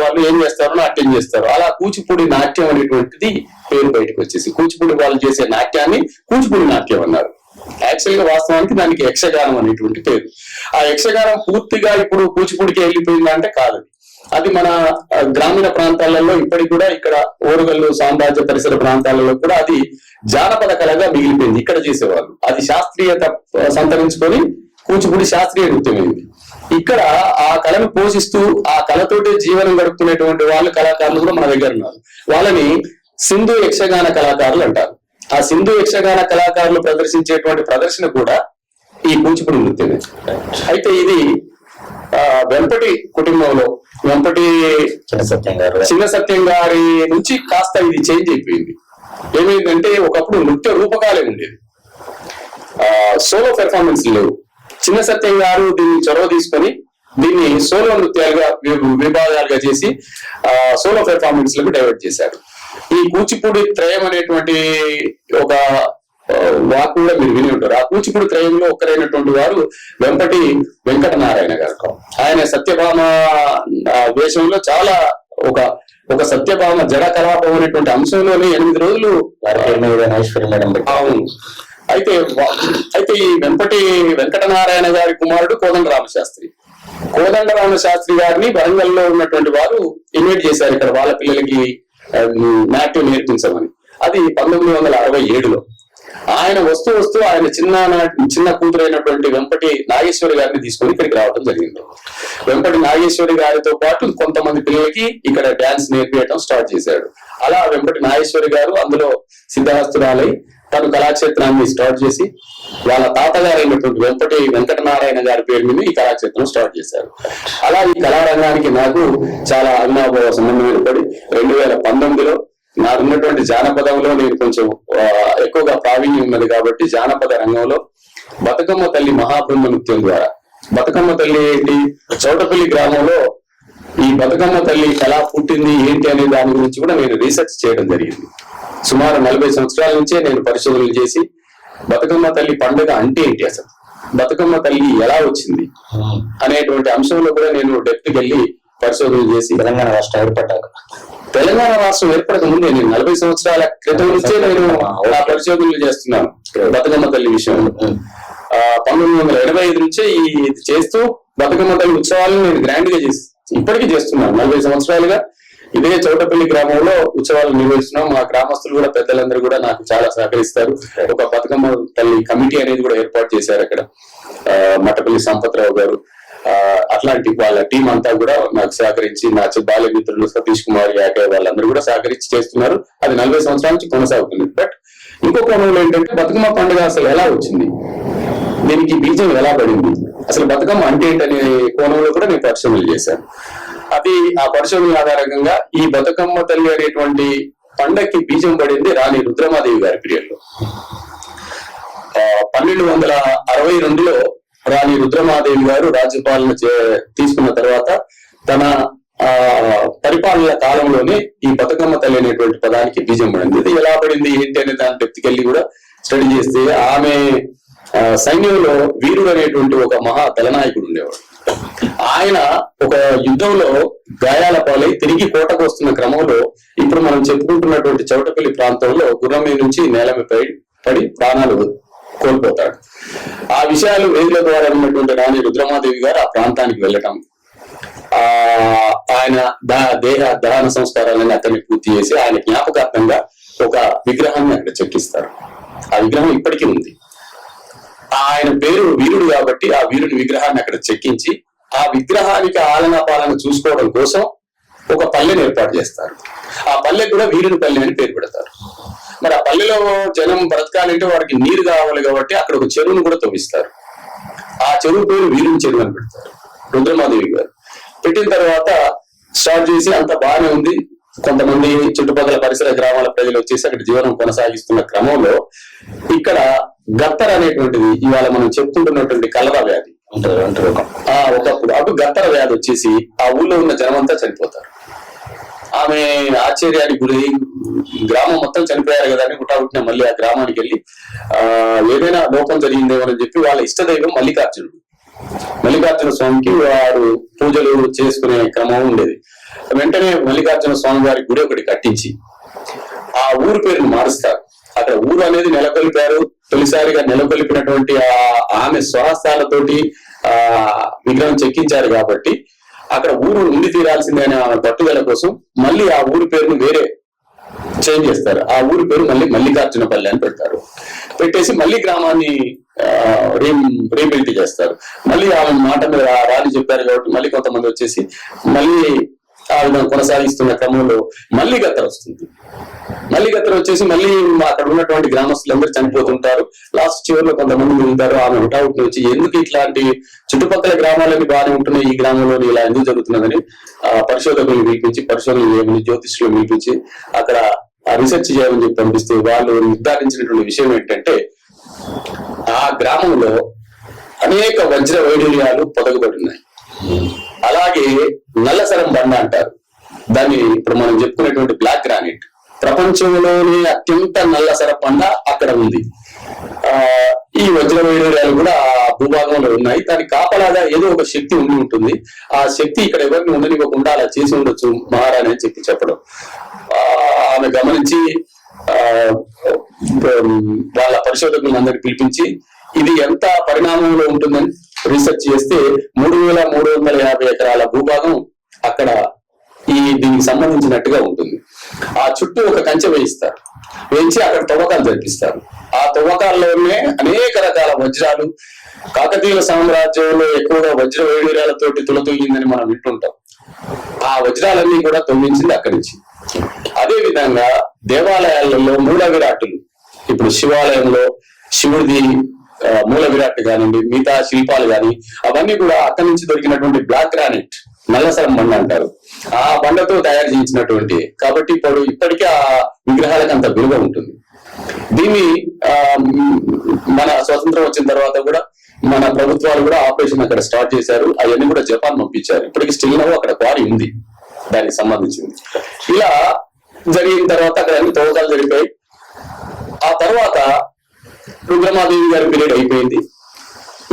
వాళ్ళు ఏం చేస్తారు, నాట్యం చేస్తారు. అలా కూచిపూడి నాట్యం అనేటువంటిది పేరు బయటకు వచ్చేసి కూచిపూడి వాళ్ళు చేసే నాట్యాన్ని కూచిపూడి నాట్యం అన్నారు. యాక్చువల్ గా వాస్తవానికి దానికి యక్షగానం అనేటువంటి పేరు. ఆ యక్షగానం పూర్తిగా ఇప్పుడు కూచిపూడికి వెళ్ళిపోయిందా అంటే కాదు. అది మన గ్రామీణ ప్రాంతాలలో ఇప్పటికి కూడా ఇక్కడ ఓరుగల్లు సామ్రాజ్య పరిసర ప్రాంతాలలో కూడా అది జానపద కళగా మిగిలిపోయింది. ఇక్కడ చేసేవాళ్ళు అది శాస్త్రీయత సంతరించుకొని కూచిపూడి శాస్త్రీయ నృత్యమైంది. ఇక్కడ ఆ కళను పోషిస్తూ ఆ కళతోటి జీవనం గడుపుతున్నటువంటి వాళ్ళు కళాకారులు కూడా మన దగ్గర ఉన్నారు. వాళ్ళని సింధు యక్షగాన కళాకారులు అంటారు. ఆ సింధు యక్షగాన కళాకారులు ప్రదర్శించేటువంటి ప్రదర్శన కూడా ఈ కూచిపూడి నృత్యమే. అయితే ఇది వెంపటి కుటుంబంలో వెంపటి చిన్న సత్యం గారి నుంచి కాస్త ఇది చేంజ్ అయిపోయింది. ఏమైందంటే ఒకప్పుడు నృత్య రూపకాలే ఉండేది, సోలో పెర్ఫార్మెన్స్ లేవు. చిన్న సత్యం గారు దీన్ని చొరవ తీసుకొని దీన్ని సోలో నృత్యాలుగా విభాగాలుగా చేసి సోలో పెర్ఫార్మెన్స్ లకు డైవర్ట్ చేశారు. ఈ కూచిపూడి త్రయం అనేటువంటి ఒక వాక్ కూడా మీరు విని ఉంటారు. ఆ కూచిపూడి త్రయంలో ఒక్కరైనటువంటి వారు వెంపటి వెంకటనారాయణ గారు. ఆయన సత్యభామ వేషంలో చాలా ఒక సత్యభామ జడ కలాపం అనేటువంటి అంశంలోనే 8 రోజులు అవును. అయితే ఈ వెంపటి వెంకటనారాయణ గారి కుమారుడు కోదండరామ శాస్త్రి గారిని వరంగల్లో ఉన్నటువంటి వారు ఇన్వైట్ చేశారు ఇక్కడ వాళ్ళ పిల్లలకి నాట్యం నేర్పించమని. అది 1967లో. ఆయన వస్తూ ఆయన చిన్న కూతురైనటువంటి వెంపటి నాగేశ్వరి గారిని తీసుకొని ఇక్కడికి రావడం జరిగింది. వెంపటి నాగేశ్వరి గారితో పాటు కొంతమంది పిల్లలకి ఇక్కడ డాన్స్ నేర్పించడం స్టార్ట్ చేశాడు. అలా వెంపటి నాగేశ్వరి గారు అందులో సిద్ధహస్తురాలై తను కళాక్షేత్రాన్ని స్టార్ట్ చేసి వాళ్ళ తాతగారైనటువంటి వెంపటి వెంకటనారాయణ గారి పేరు మీద ఈ కళాక్షేత్రం స్టార్ట్ చేశారు. అలా ఈ కళారంగానికి నాకు చాలా అభినవ సంబంధం ఏర్పడి 2019లో నాకున్నటువంటి జానపదంలో నేను కొంచెం ఎక్కువగా ప్రావీణ్యం ఉన్నది కాబట్టి జానపద రంగంలో బతుకమ్మ తల్లి మహాబ్రహ్మ నృత్యం ద్వారా బతుకమ్మ తల్లి ఏంటి, చౌటపల్లి గ్రామంలో ఈ బతుకమ్మ తల్లి ఎలా పుట్టింది ఏంటి అనే దాని గురించి కూడా నేను రీసెర్చ్ చేయడం జరిగింది. సుమారు 40 సంవత్సరాల నుంచే నేను పరిశోధనలు చేసి బతుకమ్మ తల్లి పండుగ అంటే ఏంటి, అసలు బతుకమ్మ తల్లి ఎలా వచ్చింది అనేటువంటి అంశంలో కూడా నేను డెప్త్కి వెళ్ళి పరిశోధనలు చేసి తెలంగాణ రాష్ట్రం ఏర్పడ్డాక తెలంగాణ రాష్ట్రం ఏర్పడక ముందే నేను 40 సంవత్సరాల క్రితం నుంచే నేను నా పరిశోధనలు చేస్తున్నాను బతుకమ్మ తల్లి విషయంలో. 1985 నుంచే ఇది చేస్తూ బతుకమ్మ తల్లి ఉత్సవాలను నేను గ్రాండ్ గా ఇప్పటికీ చేస్తున్నాను. 40 సంవత్సరాలుగా ఇదే చౌటపల్లి గ్రామంలో ఉత్సవాలు నిర్వహిస్తున్నాం. మా గ్రామస్తులు కూడా పెద్దలందరూ కూడా నాకు చాలా సహకరిస్తారు. ఒక బతుకమ్మ తల్లి కమిటీ అనేది కూడా ఏర్పాటు చేశారు అక్కడ. మట్టపల్లి సంపత్రావు గారు అట్లాంటి వాళ్ళ టీం అంతా కూడా నాకు సహకరించి, నా బాల్య మిత్రులు సతీష్ కుమార్ యాకే వాళ్ళందరూ కూడా సహకరించి చేస్తున్నారు. అది 40 సంవత్సరాల నుంచి కొనసాగుతుంది. బట్ ఇంకో కోణంలో ఏంటంటే బతుకమ్మ పండుగ అసలు ఎలా వచ్చింది, దీనికి బీజం ఎలా పడింది, అసలు బతుకమ్మ అంటే ఏంటనే కోణంలో కూడా నేను పరిశోధనలు చేశాను. అది ఆ పరిశోధనల ఆధారంగా ఈ బతుకమ్మ తల్లి అనేటువంటి పండగకి బీజం పడింది రాణి రుద్రమాదేవి గారి పీరియడ్ లో. 1262లో రాణి రుద్రమాదేవి గారు రాజ్యపాలన తీసుకున్న తర్వాత తన పరిపాలన కాలంలోనే ఈ బతుకమ్మ తల్లి అనేటువంటి పదానికి బీజం పడింది. ఇది ఎలా పడింది ఏంటి అనే దాని డెప్త్కెళ్ళి కూడా స్టడీ చేస్తే ఆమె సైన్యంలో వీరుడు అనేటువంటి ఒక మహా దళనాయకుడు ఉండేవాడు. ఆయన ఒక యుద్ధంలో గాయాల పాలై తిరిగి కోటకు వస్తున్న క్రమంలో ఇప్పుడు మనం చెప్పుకుంటున్నటువంటి చౌటపల్లి ప్రాంతంలో గుర్రం మీద నుంచి నేల మీద పడి ప్రాణాలు కోల్పోతాడు. ఆ విషయాలు వేదిక ద్వారా ఉన్నటువంటి రాణి రుద్రమాదేవి గారు ఆ ప్రాంతానికి వెళ్ళటం, ఆయన దేహ దహన సంస్కారాలను అతన్ని పూర్తి చేసి ఆయన జ్ఞాపకార్థంగా ఒక విగ్రహాన్ని అక్కడ చెక్కిస్తారు. ఆ విగ్రహం ఇప్పటికీ ఉంది. ఆయన పేరు వీరుడు కాబట్టి ఆ వీరుడి విగ్రహాన్ని అక్కడ చెక్కించి ఆ విగ్రహానికి ఆలనా పాలన చూసుకోవడం కోసం ఒక పల్లెని ఏర్పాటు చేస్తారు. ఆ పల్లెకి కూడా వీరుని పల్లె అని పేరు పెడతారు. మరి ఆ పల్లెలో జనం బ్రతకాలంటే వారికి నీరు కావాలి కాబట్టి అక్కడ ఒక చెరువును కూడా తవ్విస్తారు. ఆ చెరువు పేరు వీరుని చెరువు అని పెడతారు రుద్రమాదేవి గారు. పెట్టిన తర్వాత స్టార్ట్ చేసి అంత బాగానే ఉంది. కొంతమంది చుట్టుపక్కల పరిసర గ్రామాల ప్రజలు వచ్చేసి అక్కడ జీవనం కొనసాగిస్తున్న క్రమంలో ఇక్కడ గత్తర అనేటువంటిది ఇవాళ మనం చెప్పుకుంటున్నటువంటి కలరా వ్యాధి ఒకప్పుడు అటు గత్తర వ్యాధి వచ్చేసి ఆ ఊళ్ళో ఉన్న జనమంతా చనిపోతారు. ఆమె ఆశ్చర్యానికి గురి, గ్రామం మొత్తం చనిపోయారు కదా అని గుట్టాగుట్టిన మళ్ళీ ఆ గ్రామానికి వెళ్ళి ఏదైనా లోపం జరిగిందేమోనని చెప్పి వాళ్ళ ఇష్టదైవం మల్లికార్జున స్వామికి వారు పూజలు చేసుకునే క్రమం ఉండేది. వెంటనే మల్లికార్జున స్వామి వారి గుడి ఒకటి కట్టించి ఆ ఊరు పేరును మారుస్తారు. అక్కడ ఊరు అనేది నెలకొల్పారు. తొలిసారిగా నెలకొల్పినటువంటి ఆమె స్వహస్తాలతోటి విగ్రహం చెక్కించారు కాబట్టి అక్కడ ఊరు ఉండి తీరాల్సిందే అనే ఆమె పట్టుదల కోసం మళ్ళీ ఆ ఊరి పేరును వేరే చేంజ్ చేస్తారు. ఆ ఊరి పేరు మళ్ళీ మల్లికార్జునపల్లి అని పెడతారు. పెట్టేసి మళ్ళీ గ్రామాన్ని రీబిల్డ్ చేస్తారు. మళ్ళీ ఆమె మాట మీద రాని చెప్పారు కాబట్టి మళ్ళీ కొంతమంది వచ్చేసి మళ్ళీ ఆ విధంగా కొనసాగిస్తున్న క్రమంలో మళ్ళీ గత్తర వస్తుంది. మళ్ళీ గత్తర వచ్చేసి మళ్ళీ అక్కడ ఉన్నటువంటి గ్రామస్తులందరూ చనిపోతుంటారు. లాస్ట్ చివరిలో కొంతమంది ఉంటారు. ఆమె హుటాహుటిని వచ్చి ఎందుకు ఇట్లాంటి చుట్టుపక్కల గ్రామాలన్నీ బాగానే ఉంటున్నాయి, ఈ గ్రామంలోని ఇలా ఎందుకు జరుగుతున్నదని పరిశోధకులు పిలిపించి, పరిశోధనలు చేయమని, జ్యోతిష్యులు పిలిపించి అక్కడ రీసెర్చ్ చేయమని చెప్పి పంపిస్తే వాళ్ళు నిర్ధారించినటువంటి విషయం ఏంటంటే ఆ గ్రామంలో అనేక వజ్ర వైడూర్యాలు పొదగబడి ఉన్నాయి. అలాగే నల్లసరం బండ అంటారు దాన్ని, ఇప్పుడు మనం చెప్పుకునేటువంటి బ్లాక్ గ్రానైట్, ప్రపంచంలోనే అత్యంత నల్లసర బండ అక్కడ ఉంది. ఈ వజ్ర వైడూర్యాలు కూడా ఆ భూభాగంలో ఉన్నాయి. దానికి కాపలాగా ఏదో ఒక శక్తి ఉండి ఉంటుంది. ఆ శక్తి ఇక్కడ ఎవరిని ఉండనివ్వకుండా అలా చేసి ఉండొచ్చు మహారాణి అని చెప్పడం ఆమె గమనించి వాళ్ళ పరిశోధకులందరినీ పిలిపించి ఇది ఎంత పరిణామంలో ఉంటుందని రీసెర్చ్ చేస్తే 3350 ఎకరాల భూభాగం అక్కడ దీనికి సంబంధించినట్టుగా ఉంటుంది. ఆ చుట్టూ ఒక కంచె వేయిస్తారు. వేయించి అక్కడ తవ్వకాలు జరిపిస్తారు. ఆ తవ్వకాల్లోనే అనేక రకాల వజ్రాలు, కాకతీయుల సామ్రాజ్యంలో ఎక్కువగా వజ్ర వైడూర్యాలతోటి తులతూగిందని మనం వింటుంటాం. ఆ వజ్రాలన్నీ కూడా తవ్వించింది అక్కడి నుంచి. అదే విధంగా దేవాలయాలలో మూల విరాట్టులు, ఇప్పుడు శివాలయంలో శివుడిది మూల విరాట్ కానివ్వండి, మిగతా శిల్పాలు కానీ అవన్నీ కూడా అక్కడి నుంచి దొరికినటువంటి బ్లాక్ గ్రానైట్, నల్లసరం బండ అంటారు. ఆ బండతో తయారు చేయించినటువంటి కాబట్టి ఇప్పటికీ ఆ విగ్రహాలకు అంత విలువ ఉంటుంది. దీన్ని మన స్వతంత్రం వచ్చిన తర్వాత కూడా మన ప్రభుత్వాలు కూడా ఆపరేషన్ అక్కడ స్టార్ట్ చేశారు. అవన్నీ కూడా జపాన్ పంపించారు. ఇప్పటికి స్టిల్ నవ్వు అక్కడ క్వారీ ఉంది దానికి సంబంధించింది. ఇలా జరిగిన తర్వాత అక్కడ అన్ని తవ్వకాలు జరిపాయి. ఆ తర్వాత రుద్రమాదేవి గారి పీరియడ్ అయిపోయింది.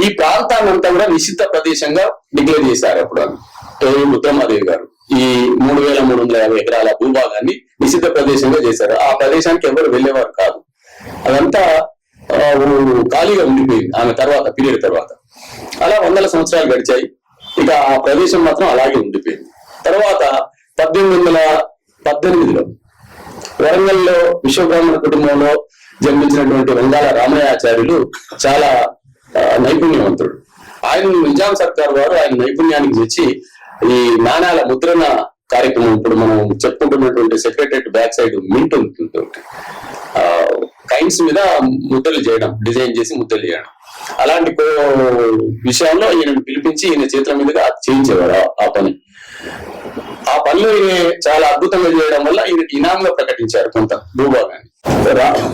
ఈ ప్రాంతాన్ని అంతా కూడా నిషిద్ధ ప్రదేశంగా డిక్లేర్ చేశారు అప్పుడు. రుద్రమాదేవి గారు ఈ 3,350 ఎకరాల భూభాగాన్ని నిషిద్ధ ప్రదేశంగా చేశారు. ఆ ప్రదేశానికి ఎవరు వెళ్ళేవారు కాదు. అదంతా ఖాళీగా ఉండిపోయింది ఆమె తర్వాత పీరియడ్ తర్వాత. అలా వందల సంవత్సరాలు గడిచాయి. ఇక ఆ ప్రదేశం మాత్రం అలాగే ఉండిపోయింది. తర్వాత 1818లో వరంగల్లో విశ్వబ్రాహ్మణ కుటుంబంలో జన్మించినటువంటి వంగాల రామయ్యాచార్యులు చాలా నైపుణ్యవంతుడు. ఆయన నిజాం సర్కార్ వారు ఆయన నైపుణ్యానికి మెచ్చి ఈ నాణాల ముద్రణ కార్యక్రమం, ఇప్పుడు మనం చెప్పుకుంటున్నటువంటి సెక్రటరియట్ బ్యాక్ సైడ్ మింట్ ఉంటుంది, కైన్స్ మీద ముద్రలు చేయడం, డిజైన్ చేసి ముద్రలు చేయడం, అలాంటి విషయంలో ఈయనను పిలిపించి ఈయన చేతుల మీదుగా చేయించేవారు ఆ పని. ఆ పనులు చాలా అద్భుతంగా చేయడం వల్ల ఈయనకి ఇనాంగా ప్రకటించారు కొంత భూభాగాన్ని.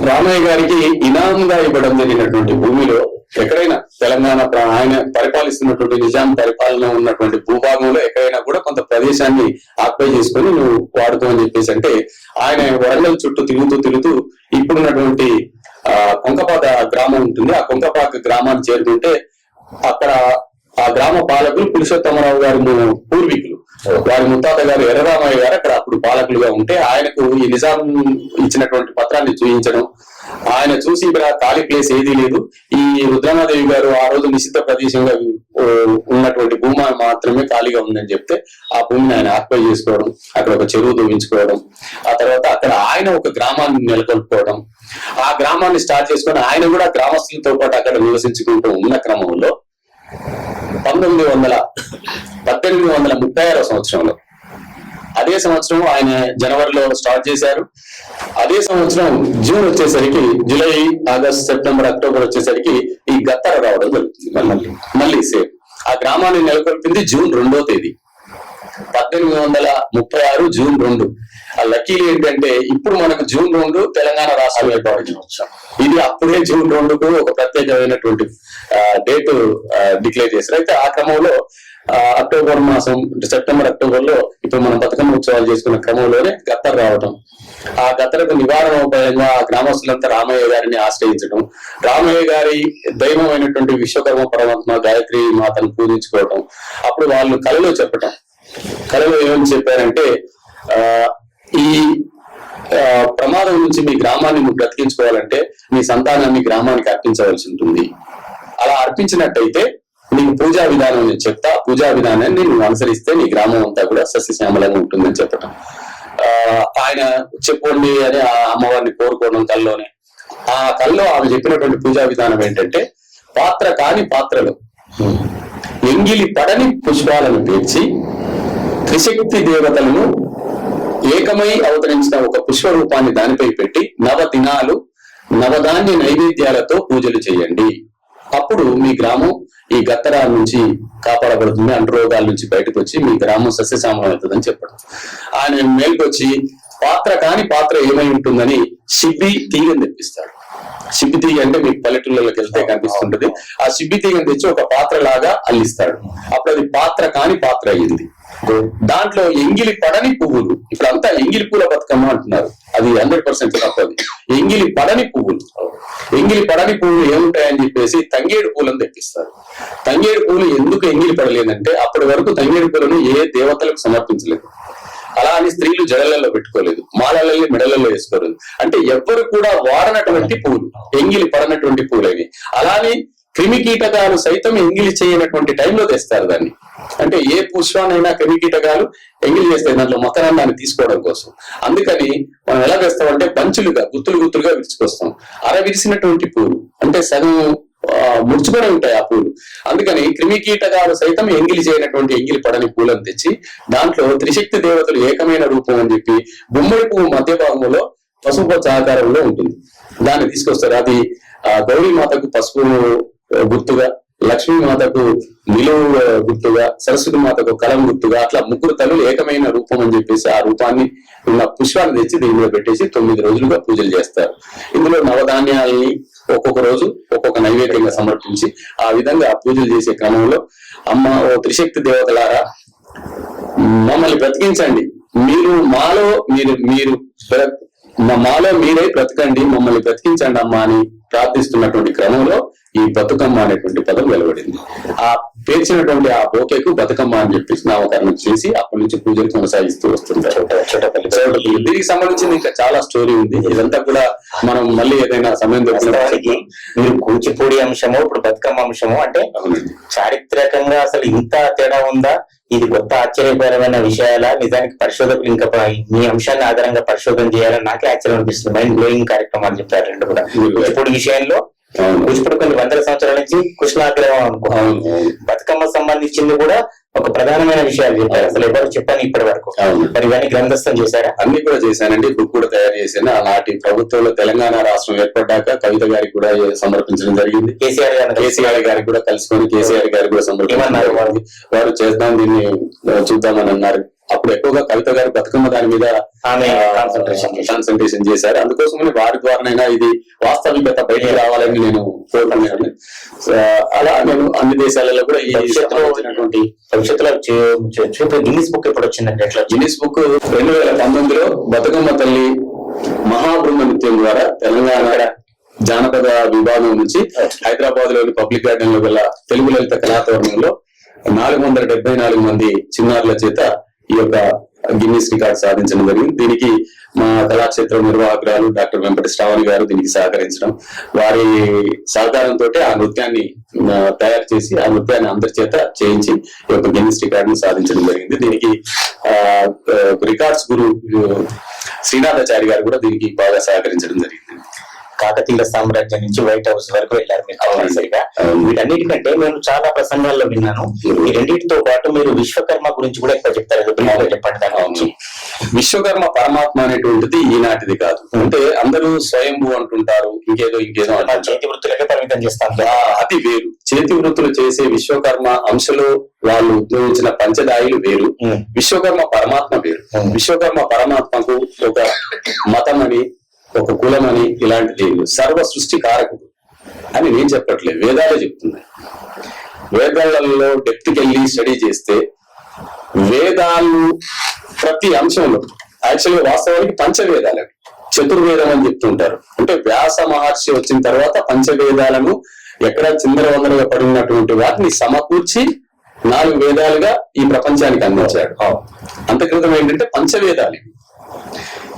రామయ్య గారికి ఇనాంగా ఇవ్వడం జరిగినటువంటి భూమిలో ఎక్కడైనా తెలంగాణ ఆయన పరిపాలిస్తున్నటువంటి నిజాం పరిపాలన ఉన్నటువంటి భూభాగంలో ఎక్కడైనా కూడా కొంత ప్రదేశాన్ని ఆక్యుపై చేసుకొని నువ్వు వాడుకోమని చెప్పేసి అంటే ఆయన వరంగల్ చుట్టూ తిరుగుతూ ఇప్పుడున్నటువంటి కొంకపాక గ్రామం ఉంటుంది. ఆ కొంకపాక గ్రామాన్ని చేరుకుంటే అక్కడ ఆ గ్రామ పాలకులు పురుషోత్తమరావు గారి పూర్వీకులు, వారి ముత్తాత గారు ఎర్రరామయ్య గారు అక్కడ అప్పుడు పాలకులుగా ఉంటే ఆయనకు ఈ నిజాం ఇచ్చినటువంటి పత్రాన్ని చూపించడం, ఆయన చూసి ఇక్కడ ఖాళీ ప్లేస్ ఏదీ లేదు, ఈ రుద్రమాదేవి గారు ఆ రోజు నిషిద్ధ ప్రదేశంగా ఉన్నటువంటి భూమి మాత్రమే ఖాళీగా ఉందని చెప్తే ఆ భూమిని ఆయన ఆక్యుపై చేసుకోవడం, అక్కడ ఒక చెరువు తవ్వించుకోవడం, ఆ తర్వాత అక్కడ ఆయన ఒక గ్రామాన్ని నెలకొల్పుకోవడం, ఆ గ్రామాన్ని స్టార్ట్ చేసుకొని ఆయన కూడా గ్రామస్తులతో పాటు అక్కడ నివసించుకుంటూ ఉన్న క్రమంలో 1836 సంవత్సరంలో, అదే సంవత్సరం ఆయన జనవరిలో స్టార్ట్ చేశారు. అదే సంవత్సరం జూన్ వచ్చేసరికి, జూలై, ఆగస్ట్, సెప్టెంబర్, అక్టోబర్ వచ్చేసరికి ఈ గత్తర రావడం జరుగుతుంది. మళ్ళీ సేమ్ ఆ గ్రామాన్ని నెలకొల్పింది జూన్ 2వ తేదీ 1836 జూన్ 2. ఆ లక్కీలు ఏంటంటే ఇప్పుడు మనకు జూన్ 2 తెలంగాణ రాష్ట్రం ఏర్పడిన వచ్చాం. ఇది అప్పుడే జూన్ 2కు ఒక ప్రత్యేకమైనటువంటి డేట్ డిక్లేర్ చేశారు. అయితే ఆ క్రమంలో అక్టోబర్ మాసం, సెప్టెంబర్, అక్టోబర్ లో ఇప్పుడు మనం బతుకమ్మ ఉత్సవాలు చేసుకున్న క్రమంలోనే గత్తర రావటం, ఆ గత్తరకు నివారణ ఉపాయంగా ఆ గ్రామస్తులంతా రామయ్య గారిని ఆశ్రయించడం, రామయ్య గారి దైవమైనటువంటి విశ్వకర్మ పరమాత్మ గాయత్రి మాతను పూజించుకోవటం, అప్పుడు వాళ్ళు కళలో చెప్పటం, కళలో ఏమని చెప్పారంటే ఈ ప్రమాదం నుంచి మీ గ్రామాన్ని నువ్వు బ్రతికించుకోవాలంటే మీ సంతానాన్ని గ్రామానికి అర్పించవలసి ఉంటుంది. అలా అర్పించినట్టయితే నీకు పూజా విధానం నేను చెప్తా, పూజా విధానాన్ని నువ్వు అనుసరిస్తే నీ గ్రామం అంతా కూడా సస్యశ్యామలంగా ఉంటుందని చెప్పటం. ఆయన చెప్పండి అని ఆ అమ్మవారిని కోరుకోవడం కల్లోనే. ఆ కల్లో ఆమె చెప్పినటువంటి పూజా విధానం ఏంటంటే పాత్ర కాని పాత్రలో ఎంగిలి పడని పుష్పాలను పేర్చి త్రిశక్తి దేవతలను ఏకమై అవతరించిన ఒక పుష్ప రూపాన్ని దానిపై పెట్టి 9 దినాలు నవధాన్య నైవేద్యాలతో పూజలు చేయండి. అప్పుడు మీ గ్రామం ఈ గత్తర నుంచి కాపాడబడుతుంది, అంటురోగాల నుంచి బయటకు వచ్చి మీ గ్రామం సస్యశ్యామలం అవుతుందని చెప్పడం. ఆయన మేల్కొచ్చి పాత్ర కాని పాత్ర ఏమై ఉంటుందని సిబ్బి తీగని తెప్పిస్తాడు. సిబ్బి తీగ అంటే మీకు పల్లెటూళ్ళకి వెళ్తే కనిపిస్తుంటది. ఆ సిబ్బి తీగని తెచ్చి ఒక పాత్ర లాగా అల్లిస్తాడు. అప్పుడు అది పాత్ర కాని పాత్ర అయింది. దాంట్లో ఎంగిలి పడని పువ్వులు, ఇప్పుడు అంతా ఎంగిలి పూల బతుకమ్మ అంటున్నారు, అది 100% తప్పది. ఎంగిలి పడని పువ్వులు, ఎంగిలి పడని పువ్వులు ఏముంటాయని చెప్పేసి తంగేడు పూలను తెప్పిస్తారు. తంగేడు పూలు ఎందుకు ఎంగిలి పడలేదంటే అప్పటి వరకు తంగేడు పూలను ఏ దేవతలకు సమర్పించలేదు. అలా అని స్త్రీలు జడలలో పెట్టుకోలేదు, మాలలలో మెడలలో వేసుకోలేదు. అంటే ఎవ్వరు కూడా వాడనటువంటి పూలు, ఎంగిలి పడనటువంటి పూలవి. అలానే క్రిమి కీటకాలు సైతం ఎంగిలి చేయనటువంటి టైంలో తెస్తారు దాన్ని. అంటే ఏ పుష్పానైనా క్రిమి కీటకాలు ఎంగిలి చేస్తాయి దాంట్లో మకరందాన్ని తీసుకోవడం కోసం. అందుకని మనం ఎలా వేస్తామంటే బంచులుగా గుత్తులుగా విరుచుకొస్తాం. అలా విరిసినటువంటి పూలు అంటే సగం ముడుచుకొని ఉంటాయి ఆ పూలు. అందుకని క్రిమి కీటకాలు సైతం ఎంగిలి చేయనటువంటి ఎంగిలి పడని పూలను తెచ్చి దాంట్లో త్రిశక్తి దేవతలు ఏకమైన రూపం అని చెప్పి గుమ్మడి పువ్వు మధ్య భాగంలో పసుపు ఆకారంలో ఉంటుంది, దాన్ని తీసుకొస్తారు. అది గౌరీమాతకు పసుపు గుర్తుగా, లక్ష్మీమాతకు నిలువు గుర్తుగా, సరస్వతి మాతకు కలం గుర్తుగా, అట్లా ముగ్గురు తల్లులు ఏకమైన రూపం అని చెప్పేసి ఆ రూపాన్ని ఉన్న పుష్పాన్ని తెచ్చి దీని మీద పెట్టేసి 9 రోజులుగా పూజలు చేస్తారు. ఇందులో నవధాన్యాలని ఒక్కొక్క రోజు ఒక్కొక్క నైవేద్యంగా సమర్పించి ఆ విధంగా పూజలు చేసే క్రమంలో అమ్మ ఓ త్రిశక్తి దేవతలారా మమ్మల్ని బ్రతికించండి, మీరు మాలో మీరే బ్రతకండి, మమ్మల్ని బ్రతికించండి అమ్మ అని ప్రార్థిస్తున్నటువంటి క్రమంలో ఈ బతుకమ్మ అనేటువంటి పదం వెలువడింది. ఆ పేర్చినటువంటి ఆ బోకేకు బతుకమ్మ అని చెప్పేసి నామకరణం చేసి అప్పటి నుంచి పూజలు కొనసాగిస్తూ వస్తుంటారు. దీనికి సంబంధించి ఇంకా చాలా స్టోరీ ఉంది. ఇదంతా కూడా మనం మళ్ళీ ఏదైనా సమయం వాస్తవానికి మీరు కూచిపూడి అంశము ఇప్పుడు బతుకమ్మ అంశము అంటే చారిత్రకంగా అసలు ఇంత తేడా ఉందా, ఇది కొత్త ఆశ్చర్యకరమైన విషయాల, నిజానికి పరిశోధకులు ఇంకా మీ అంశాన్ని ఆధారంగా పరిశోధన చేయాలని నాకే ఆశ్చర్యం అనిపిస్తుంది. మైండ్ బ్లోయింగ్ కార్యక్రమాలు చెప్పారు రెండు కూడా. కూచిపూడి విషయంలో కూచిపూడి కొన్ని వందల సంవత్సరాల నుంచి కృష్ణాగ్రహం అనుకున్నాను. బతుకమ్మ సంబంధించింది కూడా ఒక ప్రధానమైన విషయాలు చెప్పారు, అసలు ఎవరు చెప్పని ఇప్పటి వరకు. మరి ఇవన్నీ గ్రంథస్థం చేశారా? అన్ని కూడా చేశానండి, బుక్ కూడా తయారు చేశాను. ఆనాటి ప్రభుత్వంలో తెలంగాణ రాష్ట్రం ఏర్పడ్డాక కవిత గారికి కూడా సమర్పించడం జరిగింది. కేసీఆర్ గారికి కూడా కలుసుకొని కేసీఆర్ గారికి కూడా సమర్పించారు. వారు చేద్దాం దీన్ని చూద్దామని అన్నారు. అప్పుడు ఎక్కువగా కవిత గారు బతుకమ్మ దాని మీద కాన్సన్ట్రేషన్ చేశారు. అందుకోసమని వారి ద్వారానైనా ఇది వాస్తవికత బయటికి రావాలని నేను కోరుకున్నాను. అలా నేను అన్ని దేశాలలో కూడా ఈ భవిష్యత్తులో గిన్నిస్ బుక్ ఎప్పుడు వచ్చిందంటే ఎట్లా? గిన్నిస్ బుక్ 2019లో బతుకమ్మ తల్లి మహాబృంద నృత్యం ద్వారా తెలంగాణ జానపద విభాగం నుంచి హైదరాబాద్ లోని పబ్లిక్ గార్డెన్ లో గల తెలుగు లలిత కళాతోరణంలో 474 మంది చిన్నారుల చేత ఈ యొక్క గిన్నిస్ రికార్డ్ సాధించడం జరిగింది. దీనికి మా కళాక్షేత్ర నిర్వాహకురాలు డాక్టర్ వెంపటి శ్రావణి గారు దీనికి సహకరించడం, వారి సహకారంతో ఆ నృత్యాన్ని తయారు చేసి ఆ నృత్యాన్ని అందరి చేత చేయించి ఈ యొక్క గిన్నిస్ రికార్డును సాధించడం జరిగింది. దీనికి రికార్డ్స్ గురు శ్రీనాథాచారి గారు కూడా దీనికి బాగా సహకరించడం జరిగింది. కాకతీయ సామ్రాజ్యం నుంచి వైట్ హౌస్ వరకు వెళ్ళారు మీరు తప్పనిసరిగా. వీటన్నిటికంటే నేను చాలా ప్రసంగాల్లో విన్నాను, ఈ రెండింటితో పాటు మీరు విశ్వకర్మ గురించి కూడా ఎక్కువ చెప్తారు. చెప్పండి దాని గురించి. విశ్వకర్మ పరమాత్మ అనేటువంటిది ఈనాటిది కాదు. అంటే అందరూ స్వయంభూ అంటుంటారు, ఇంకేదో అంటారు. చేతి వృత్తులకే పరిమితం చేస్తాను, అది వేరు. చేతి వృత్తులు చేసే విశ్వకర్మ అంశలో వాళ్ళు ఉద్భవించిన పంచదాయిలు వేరు, విశ్వకర్మ పరమాత్మ వేరు. విశ్వకర్మ పరమాత్మకు ఒక మతం అని ఒక కులం అని ఇలాంటిది సర్వ సృష్టి కారకుడు అని నేను చెప్పట్లేదు, వేదాలే చెప్తున్నాయి. వేదాలలో డెప్త్కి వెళ్ళి స్టడీ చేస్తే వేదాలు ప్రతి అంశంలో యాక్చువల్గా వాస్తవానికి పంచవేదాలు, చతుర్వేదం అని చెప్తుంటారు. అంటే వ్యాస మహర్షి వచ్చిన తర్వాత పంచవేదాలను ఎక్కడ చిందరవందరగా పడినటువంటి వాటిని సమకూర్చి 4 వేదాలుగా ఈ ప్రపంచానికి అందించాడు. అంతక్రితం ఏంటంటే పంచవేదాలు.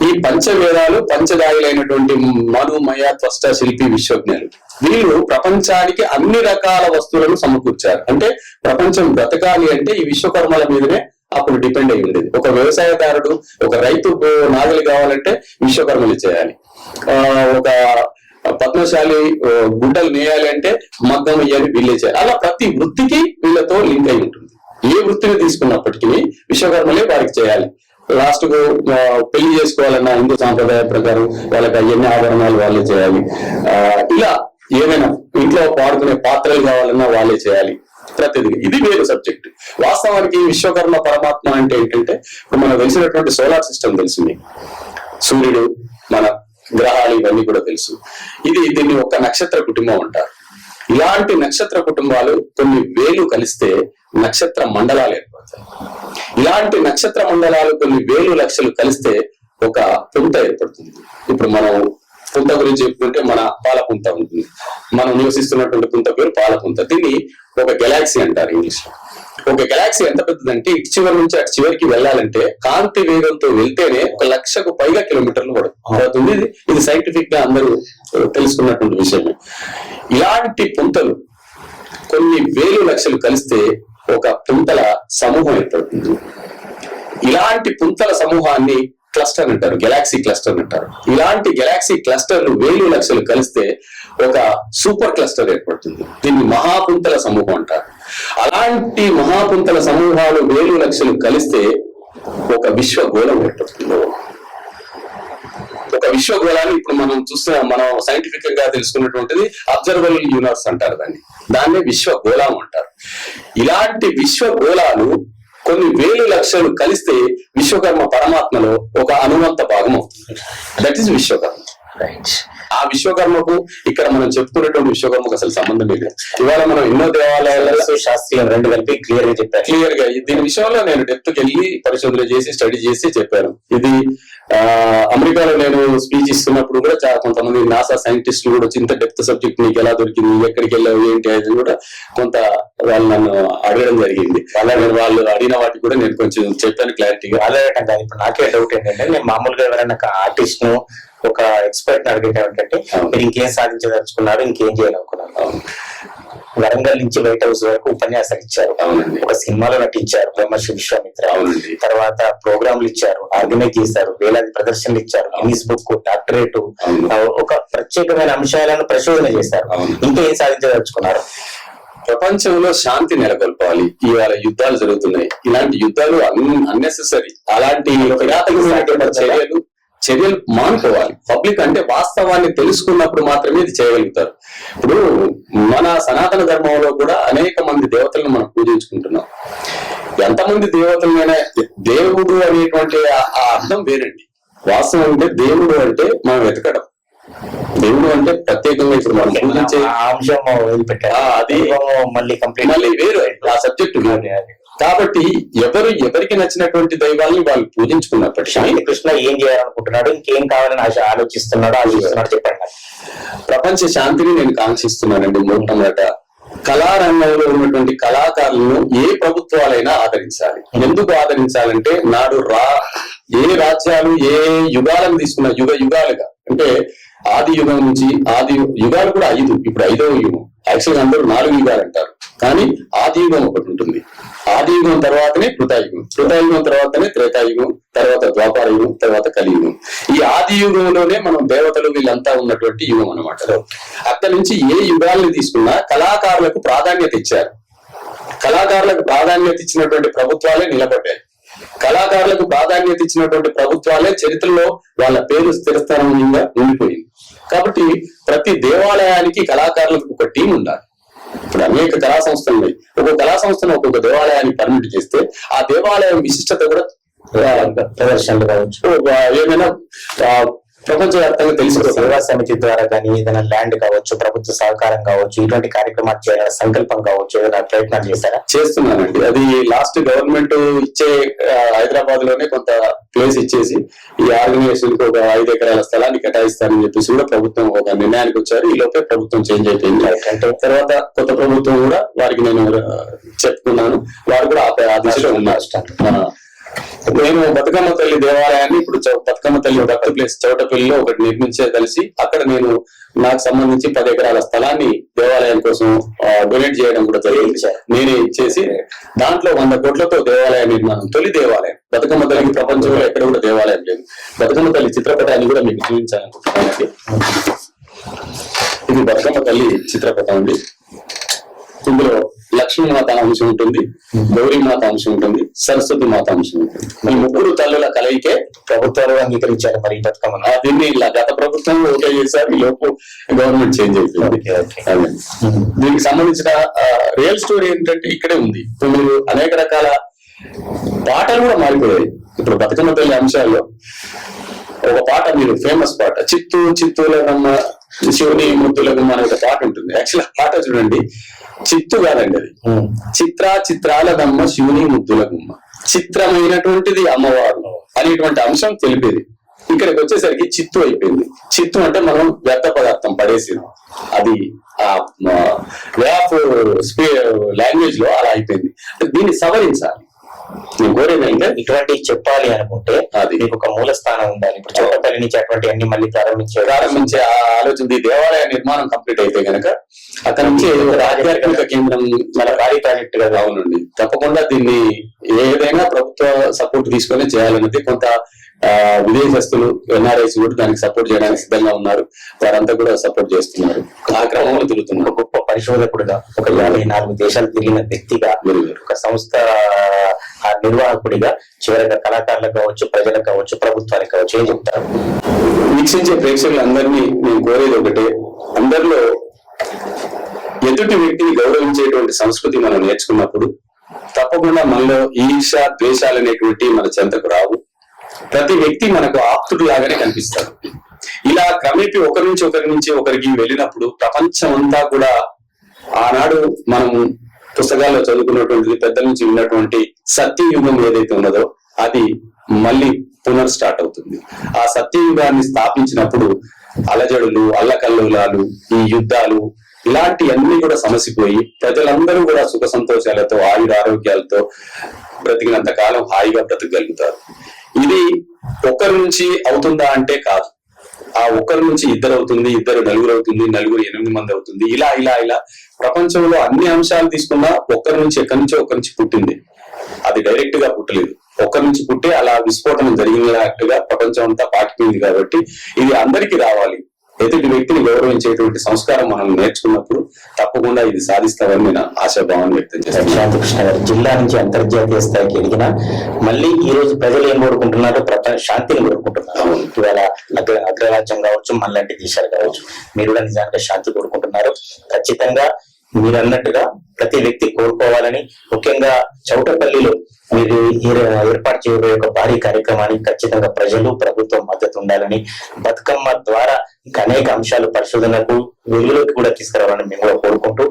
ఈ పంచవేదాలు పంచదాయులైనటువంటి మనుమయ త్వష్ట శిల్పి విశ్వజ్ఞులు వీళ్ళు ప్రపంచానికి అన్ని రకాల వస్తువులను సమకూర్చారు. అంటే ప్రపంచం బ్రతకాలి అంటే ఈ విశ్వకర్మల మీదనే అప్పుడు డిపెండ్ అయి ఉండేది. ఒక వ్యవసాయదారుడు ఒక రైతు నాగలి కావాలంటే విశ్వకర్మలు చేయాలి, ఒక పద్మశాలి గుడ్డలు నేయాలి అంటే మగ్గం వేయాలి వీళ్ళే చేయాలి. అలా ప్రతి వృత్తికి వీళ్ళతో లింక్ అయి ఉంటుంది. ఏ వృత్తిని తీసుకున్నప్పటికీ విశ్వకర్మలే వారికి చేయాలి. లాస్ట్ కు పెళ్లి చేసుకోవాలన్నా హిందూ సాంప్రదాయ ప్రకారం వాళ్ళకి అవన్నీ ఆభరణాలు వాళ్ళే చేయాలి. ఇలా ఏమైనా ఇంట్లో వాడుకునే పాత్రలు కావాలన్నా వాళ్ళే చేయాలి. ప్రతిదీ ఇది వేరు సబ్జెక్ట్. వాస్తవానికి విశ్వకర్మ పరమాత్మ అంటే ఏంటంటే మనకు తెలిసినటువంటి సోలార్ సిస్టమ్ తెలిసింది, సూర్యుడు, మన గ్రహాలు ఇవన్నీ కూడా తెలుసు. దీన్ని ఒక నక్షత్ర కుటుంబం అంటారు. ఇలాంటి నక్షత్ర కుటుంబాలు కొన్ని వేలు కలిస్తే నక్షత్ర మండలాలు ఏర్పడతాయి. ఇలాంటి నక్షత్ర మండలాలు కొన్ని వేలు లక్షలు కలిస్తే ఒక పుంత ఏర్పడుతుంది. ఇప్పుడు మనం పుంత గురించి చెప్పుకుంటే మన పాలపుంత ఉంటుంది. మనం నివసిస్తున్నటువంటి పుంత పేరు పాలపుంత. దీన్ని ఒక గెలాక్సీ అంటారు ఇంగ్లీష్ లో. ఒక గెలాక్సీ ఎంత పెద్దదంటే ఇటు చివరి నుంచి అటు చివరికి వెళ్ళాలంటే కాంతి వేగంతో వెళ్తేనే 1,00,000కు పైగా కిలోమీటర్లు పడుతుంది. ఇది సైంటిఫిక్ గా అందరూ తెలుసుకున్నటువంటి విషయమే. ఇలాంటి పుంతలు కొన్ని వేలు లక్షలు కలిస్తే ఒక పుంతల సమూహం ఏర్పడుతుంది. ఇలాంటి పుంతల సమూహాన్ని క్లస్టర్ అంటారు, గెలాక్సీ క్లస్టర్ అంటారు. ఇలాంటి గెలాక్సీ క్లస్టర్లు వేలు లక్షలు కలిస్తే ఒక సూపర్ క్లస్టర్ ఏర్పడుతుంది. దీన్ని మహాపుంతల సమూహం అంటారు. అలాంటి మహాపుంతల సమూహాలు వేలు లక్షలు కలిస్తే ఒక విశ్వగోళం ఏర్పడుతుంది. ఒక విశ్వగోళాన్ని ఇప్పుడు మనం సైంటిఫిక్ గా తెలుసుకున్నటువంటిది అబ్జర్వబుల్ యూనివర్స్ అంటారు. దాన్ని విశ్వగోళం అంటారు. ఇలాంటి విశ్వగోళాలు కొన్ని వేలు లక్షలు కలిస్తే విశ్వకర్మ పరమాత్మలో ఒక అనువంత భాగం అవుతుంది. That is Vishwakarma. ఆ విశ్వకర్మకు ఇక్కడ మనం చెప్పుకునేటువంటి విశ్వకర్మకు అసలు సంబంధం లేదు. ఇవాళ మనం ఎన్నో దేవాలయాలలో శాస్త్రీయం రెండు కలిపి క్లియర్ గా దీని విషయంలో నేను డెప్త్కి వెళ్ళి పరిశోధన చేసి స్టడీ చేసి చెప్పాను. ఇది అమెరికాలో నేను స్పీచ్ ఇస్తున్నప్పుడు కూడా చాలా కొంతమంది నాసా సైంటిస్టులు కూడా వచ్చి ఇంత డెప్త్ సబ్జెక్ట్ నీకు ఎలా దొరికింది, ఎక్కడికి వెళ్ళావు, ఏంటి అది కూడా కొంత వాళ్ళు నన్ను అడగడం జరిగింది. అలాగే వాళ్ళు అడిగిన వాటికి కూడా నేను కొంచెం చెప్పాను క్లారిటీగా. అడగటం కాదు, ఇప్పుడు నాకే డౌట్ ఏంటంటే, నేను మామూలుగా ఎవరైనా ఒక ఆర్టిస్ట్ ను ఒక ఎక్స్పర్ట్ ని అడిగేట ఏంటంటే, మీరు ఇంకేం సాధించదలుచుకున్నారు, ఇంకేం చేయాలనుకున్నారు. వరంగల్ నుంచి వైట్ హౌస్ వరకు ఉపన్యాసాలు ఇచ్చారు, అవునండి, ఒక సినిమాలో నటించారు బ్రహ్మశ్రీ విశ్వామిత్ర, అవునండి, తర్వాత ప్రోగ్రాంలు ఇచ్చారు, ఆర్గనైజ్ చేశారు, వేలాది ప్రదర్శనలు ఇచ్చారు, గిన్నిస్ బుక్, డాక్టరేట్, ఒక ప్రత్యేకమైన అంశాలను పరిశోధన చేశారు. ఇంకేం సాధించదలుచుకున్నారు? ప్రపంచంలో శాంతి నెలకొల్పాలి. ఇవాళ యుద్ధాలు జరుగుతున్నాయి, ఇలాంటి యుద్ధాలు అన్నెసెసరీ, అలాంటి కిరాతకమైనటువంటి చర్యలు మానుకోవాలి. పబ్లిక్ అంటే వాస్తవాన్ని తెలుసుకున్నప్పుడు మాత్రమే ఇది చేయగలుగుతారు. ఇప్పుడు మన సనాతన ధర్మంలో కూడా అనేక మంది దేవతలను మనం పూజించుకుంటున్నాం. ఎంతమంది దేవతలైనా దేవుడు అనేటువంటి ఆ అర్థం వేరండి. వాస్తవం అంటే దేవుడు అంటే మనం వెతకడం, దేవుడు అంటే ప్రత్యేకంగా ఇప్పుడు మనం పూజించే అంశం అది మళ్ళీ వేరు, ఆ సబ్జెక్ట్ వేరు. కాబట్టి ఎవరికి నచ్చినటువంటి దైవాల్ని వాళ్ళు పూజించుకున్నప్పటికీ కృష్ణ ఏం చేయాలనుకుంటున్నాడు, ఇంకేం కావాలని ఆలోచిస్తున్నాడు చెప్పండి. ప్రపంచ శాంతిని నేను కాంక్షిస్తున్నానండి. మొట్టమొదట కళారంగంలో ఉన్నటువంటి కళాకారులను ఏ ప్రభుత్వాలైనా ఆదరించాలి. ఎందుకు ఆదరించాలంటే నాడు ఏ రాజ్యాలు ఏ యుగాలను తీసుకున్న యుగాలుగా, అంటే ఆది యుగం నుంచి ఆది యుగాలు కూడా 5, ఇప్పుడు 5వ యుగం. యాక్చువల్గా అందరూ 4 యుగాలు అంటారు, కానీ ఆది యుగం ఒకటి ఉంటుంది. ఆది యుగం తర్వాతనే కృతాయుగం, కృతాయుగం తర్వాతనే త్రేతాయుగం, తర్వాత ద్వాపర యుగం, తర్వాత కలియుగం. ఈ ఆది యుగంలోనే మనం దేవతలు వీళ్ళంతా ఉన్నటువంటి యుగం అనమాట. అక్కడి నుంచి ఏ యుగాల్ని తీసుకున్నా కళాకారులకు ప్రాధాన్యత ఇచ్చారు. కళాకారులకు ప్రాధాన్యత ఇచ్చినటువంటి ప్రభుత్వాలే నిలబడ్డాయి. కళాకారులకు ప్రాధాన్యత ఇచ్చినటువంటి ప్రభుత్వాలే చరిత్రలో వాళ్ళ పేరు స్థిరస్థానంగా ఉండిపోయింది. కాబట్టి ప్రతి దేవాలయానికి కళాకారులకు ఒక టీం ఉండాలి. ఇప్పుడు అనేక కళా సంస్థలు ఉన్నాయి. ఒక్కొక్క కళా సంస్థను ఒక్కొక్క దేవాలయాన్ని పర్మిట్ చేస్తే ఆ దేవాలయం విశిష్టత కూడా ప్రదర్శనలు కావచ్చు, ఏమైనా ప్రపంచవ్యాప్తంగా తెలిసిపోతుంది. సేవా సమితి ద్వారా కానీ ఏదైనా ల్యాండ్ కావచ్చు, ప్రభుత్వ సహకారం కావచ్చు, ఇటువంటి కార్యక్రమాలు చేయాలి సంకల్పం కావచ్చు, ఏదైనా ప్రయత్నాలు చేశారా? చేస్తున్నానండి. అది లాస్ట్ గవర్నమెంట్ ఇచ్చే హైదరాబాద్ లోనే కొంత ప్లేస్ ఇచ్చేసి ఈ ఆర్గనైజేషన్ కి ఒక 5 ఎకరాల స్థలాన్ని కేటాయిస్తారని చెప్పేసి కూడా ప్రభుత్వం ఒక నిర్ణయానికి వచ్చారు. ఈ లోపే ప్రభుత్వం చేంజ్ అయిపోయింది. అంటే తర్వాత కొత్త ప్రభుత్వం కూడా వారికి నేను చెప్పుకున్నాను, వారు కూడా ఆ దిశలో ఉన్నారు. నేను బతుకమ్మ తల్లి దేవాలయాన్ని ఇప్పుడు బతుకమ్మ తల్లి భక్తి ప్లేస్ చౌటపల్లిలో ఒకటి నిర్మించే కలిసి అక్కడ నేను నాకు సంబంధించి 10 ఎకరాల స్థలాన్ని దేవాలయం కోసం డొనేట్ చేయడం కూడా జరిగింది. నేనే ఇచ్చేసి దాంట్లో 100 కోట్లతో దేవాలయ నిర్మాణం, తొలి దేవాలయం. బతుకమ్మ తల్లికి ప్రపంచంలో ఎక్కడ కూడా దేవాలయం లేదు. బతుకమ్మ తల్లి చిత్రపటాన్ని కూడా మీకు చూపించాలనుకుంటున్నానండి. ఇది బతుకమ్మ తల్లి చిత్రపటం అండి. ఇందులో లక్ష్మీమాత అంశం ఉంటుంది, గౌరీమాత అంశం ఉంటుంది, సరస్వతి మాత అంశం ఉంటుంది. ఈ 3 తల్లుల కలయికే ప్రభుత్వాలు అంగీకరించారు. మరి బతుకమ్మ దీన్ని ఇలా గత ప్రభుత్వం ఓకే చేశారు, ఈ లోపు గవర్నమెంట్ చేంజ్ అయిపోయింది. దీనికి సంబంధించిన రియల్ స్టోరీ ఏంటంటే ఇక్కడే ఉంది. ఇప్పుడు మీరు అనేక రకాల పాటలు కూడా మారిపోయాయి. ఇప్పుడు బతుకమ్మ తల్లి అంశాల్లో ఒక పాట, మీరు ఫేమస్ పాట, చిత్తూలగమ్మ శివుని ముద్దులగమ్మ అనే ఒక పాట ఉంటుంది. యాక్చువల్ పాట చూడండి, చిత్తు కాదండి, అది చిత్రాలదమ్మ శివుని ముద్దులగమ్మ, చిత్రమైనటువంటిది అమ్మవారు అనేటువంటి అంశం తెలిపేది. ఇక్కడికి వచ్చేసరికి చిత్తు అయిపోయింది. చిత్తు అంటే మనం వ్యర్థ పదార్థం పడేసింది, అది ఆ వే ఆఫ్ లాంగ్వేజ్ లో అలా అయిపోయింది. దీన్ని సవరించాలి. నేను కోరేది అంటే ఇటువంటి చెప్పాలి అనుకుంటే అది మీకు ఒక మూల స్థానం ఉండాలి. ఇప్పుడు చౌటపల్లి నుంచి అటువంటి అన్ని మళ్ళీ ప్రారంభించే ఆలోచన. ఈ దేవాలయ నిర్మాణం కంప్లీట్ అయితే గనక అక్కడ నుంచి ఒక ఆధ్యాత్మిక కేంద్రం మన భారీ ప్రాజెక్ట్ గా అవునండి. తప్పకుండా దీన్ని ఏదైనా ప్రభుత్వ సపోర్ట్ తీసుకొని చేయాలన్నది. కొంత విదేశస్తులు ఎన్ఆర్ఐస్ కూడా దానికి సపోర్ట్ చేయడానికి సిద్ధంగా ఉన్నారు. వారంతా కూడా సపోర్ట్ చేస్తున్నారు. ఆ క్రమంలో తిరుగుతున్నారు. గొప్ప పరిశోధకుడిగా, ఒక 54 దేశాలు తిరిగిన వ్యక్తిగా, ఒక సంస్థ నిర్వాహకుడిగా, చివరిగా కళాకారులకు కావచ్చు, ప్రజలకు కావచ్చు, ప్రభుత్వానికి కావచ్చు, ఏం చెప్తారు? వీక్షించే ప్రేక్షకులందరినీ నేను కోరేది ఒకటే, అందరిలో ఎదుటి వ్యక్తిని గౌరవించేటువంటి సంస్కృతి మనం నేర్చుకున్నప్పుడు తప్పకుండా మనలో ఈర్ష, ద్వేషాలు అనేటువంటి మన చెంతకు రావు. ప్రతి వ్యక్తి మనకు ఆప్తుడు లాగానే కనిపిస్తాడు. ఇలా క్రమేపీ ఒకరి నుంచి ఒకరికి వెళ్ళినప్పుడు ప్రపంచం అంతా కూడా ఆనాడు మనం పుస్తకాల్లో చదువుకున్నటువంటిది, పెద్దల నుంచి ఉన్నటువంటి సత్యయుగం ఏదైతే ఉన్నదో అది మళ్ళీ స్టార్ట్ అవుతుంది. ఆ సత్యయుగాన్ని స్థాపించినప్పుడు అలజడులు, అల్లకల్లోలాలు, ఈ యుద్ధాలు ఇలాంటివన్నీ కూడా సమసిపోయి ప్రజలందరూ కూడా సుఖ సంతోషాలతో ఆయురారోగ్యాలతో బ్రతికినంత కాలం హాయిగా బ్రతకగలుగుతారు. ఇది ఒకరి నుంచి అవుతుందా అంటే కాదు. ఆ ఒక్కరి నుంచి ఇద్దరు అవుతుంది, ఇద్దరు నలుగురు అవుతుంది, నలుగురు 8 మంది అవుతుంది. ఇలా ఇలా ఇలా ప్రపంచంలో అన్ని అంశాలు తీసుకున్నా ఒక్కరి నుంచి ఒకరి నుంచి పుట్టింది. అది డైరెక్ట్ గా పుట్టలేదు, ఒక్కరి నుంచి పుట్టి అలా విస్ఫోటనం జరిగినట్టుగా ప్రపంచం అంతా పాకిపోయింది. కాబట్టి ఇది అందరికీ రావాలి. ఎదుటి వ్యక్తిని గౌరవించేటువంటి సంస్కారం మనం నేర్చుకున్నప్పుడు తప్పకుండా ఇది సాధిస్తామని నేను ఆశాభావాన్ని వ్యక్తం చేస్తాను. శాంతికృష్ణ గారు, జిల్లా నుంచి అంతర్జాతీయ స్థాయికి ఎదిగిన మళ్ళీ ఈ రోజు ప్రజలు ఏం కోరుకుంటున్నారు? శాంతిని కోరుకుంటున్నారు. ఇవాళ అగ్రరాజ్యం కావచ్చు, మనలాంటి దేశాలు కావచ్చు, మీరు కూడా నిజానికి శాంతి కోరుకుంటున్నారు. ఖచ్చితంగా మీరు అన్నట్టుగా ప్రతి వ్యక్తి కోరుకోవాలని, ముఖ్యంగా చౌటపల్లిలో మీరు ఏర్పాటు చేయబోయే ఒక భారీ కార్యక్రమానికి ఖచ్చితంగా ప్రజలు, ప్రభుత్వం మద్దతు ఉండాలని, బతుకమ్మ ద్వారా ఇంకా అనేక అంశాలు పరిశోధనకు వెలుగులోకి కూడా తీసుకురావాలని మేము కూడా కోరుకుంటూ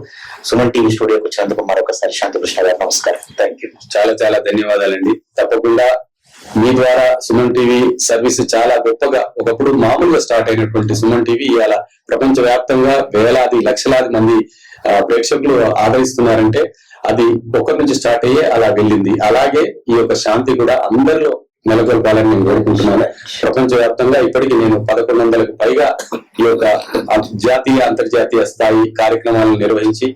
సుమన్ టీవీ స్టూడియోకి వచ్చినందుకు మరొకసారి శాంతికృష్ణ గారు నమస్కారం. Thank you. చాలా చాలా ధన్యవాదాలండి. తప్పకుండా మీ ద్వారా సుమన్ టీవీ సర్వీస్ చాలా గొప్పగా, ఒకప్పుడు మామూలుగా స్టార్ట్ అయినటువంటి సుమన్ టీవీ ఇవాళ ప్రపంచ వ్యాప్తంగా వేలాది లక్షలాది మంది ప్రేక్షకులు ఆదరిస్తున్నారంటే అది ఒకరి నుంచి స్టార్ట్ అయ్యే అలా వెళ్ళింది. అలాగే ఈ యొక్క శాంతి కూడా అందరిలో నెలకొల్పాలని నేను కోరుకుంటున్నాను. ప్రపంచ వ్యాప్తంగా ఇప్పటికీ నేను 1100కు పైగా ఈ యొక్క జాతీయ, అంతర్జాతీయ స్థాయి కార్యక్రమాలను నిర్వహించి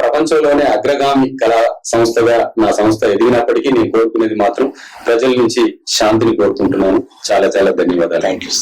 ప్రపంచంలోనే అగ్రగామి కళా సంస్థగా నా సంస్థ ఎదిగినప్పటికీ నేను కోరుకునేది మాత్రం ప్రజల నుంచి శాంతిని కోరుకుంటున్నాను. చాలా చాలా ధన్యవాదాలు. Thank you.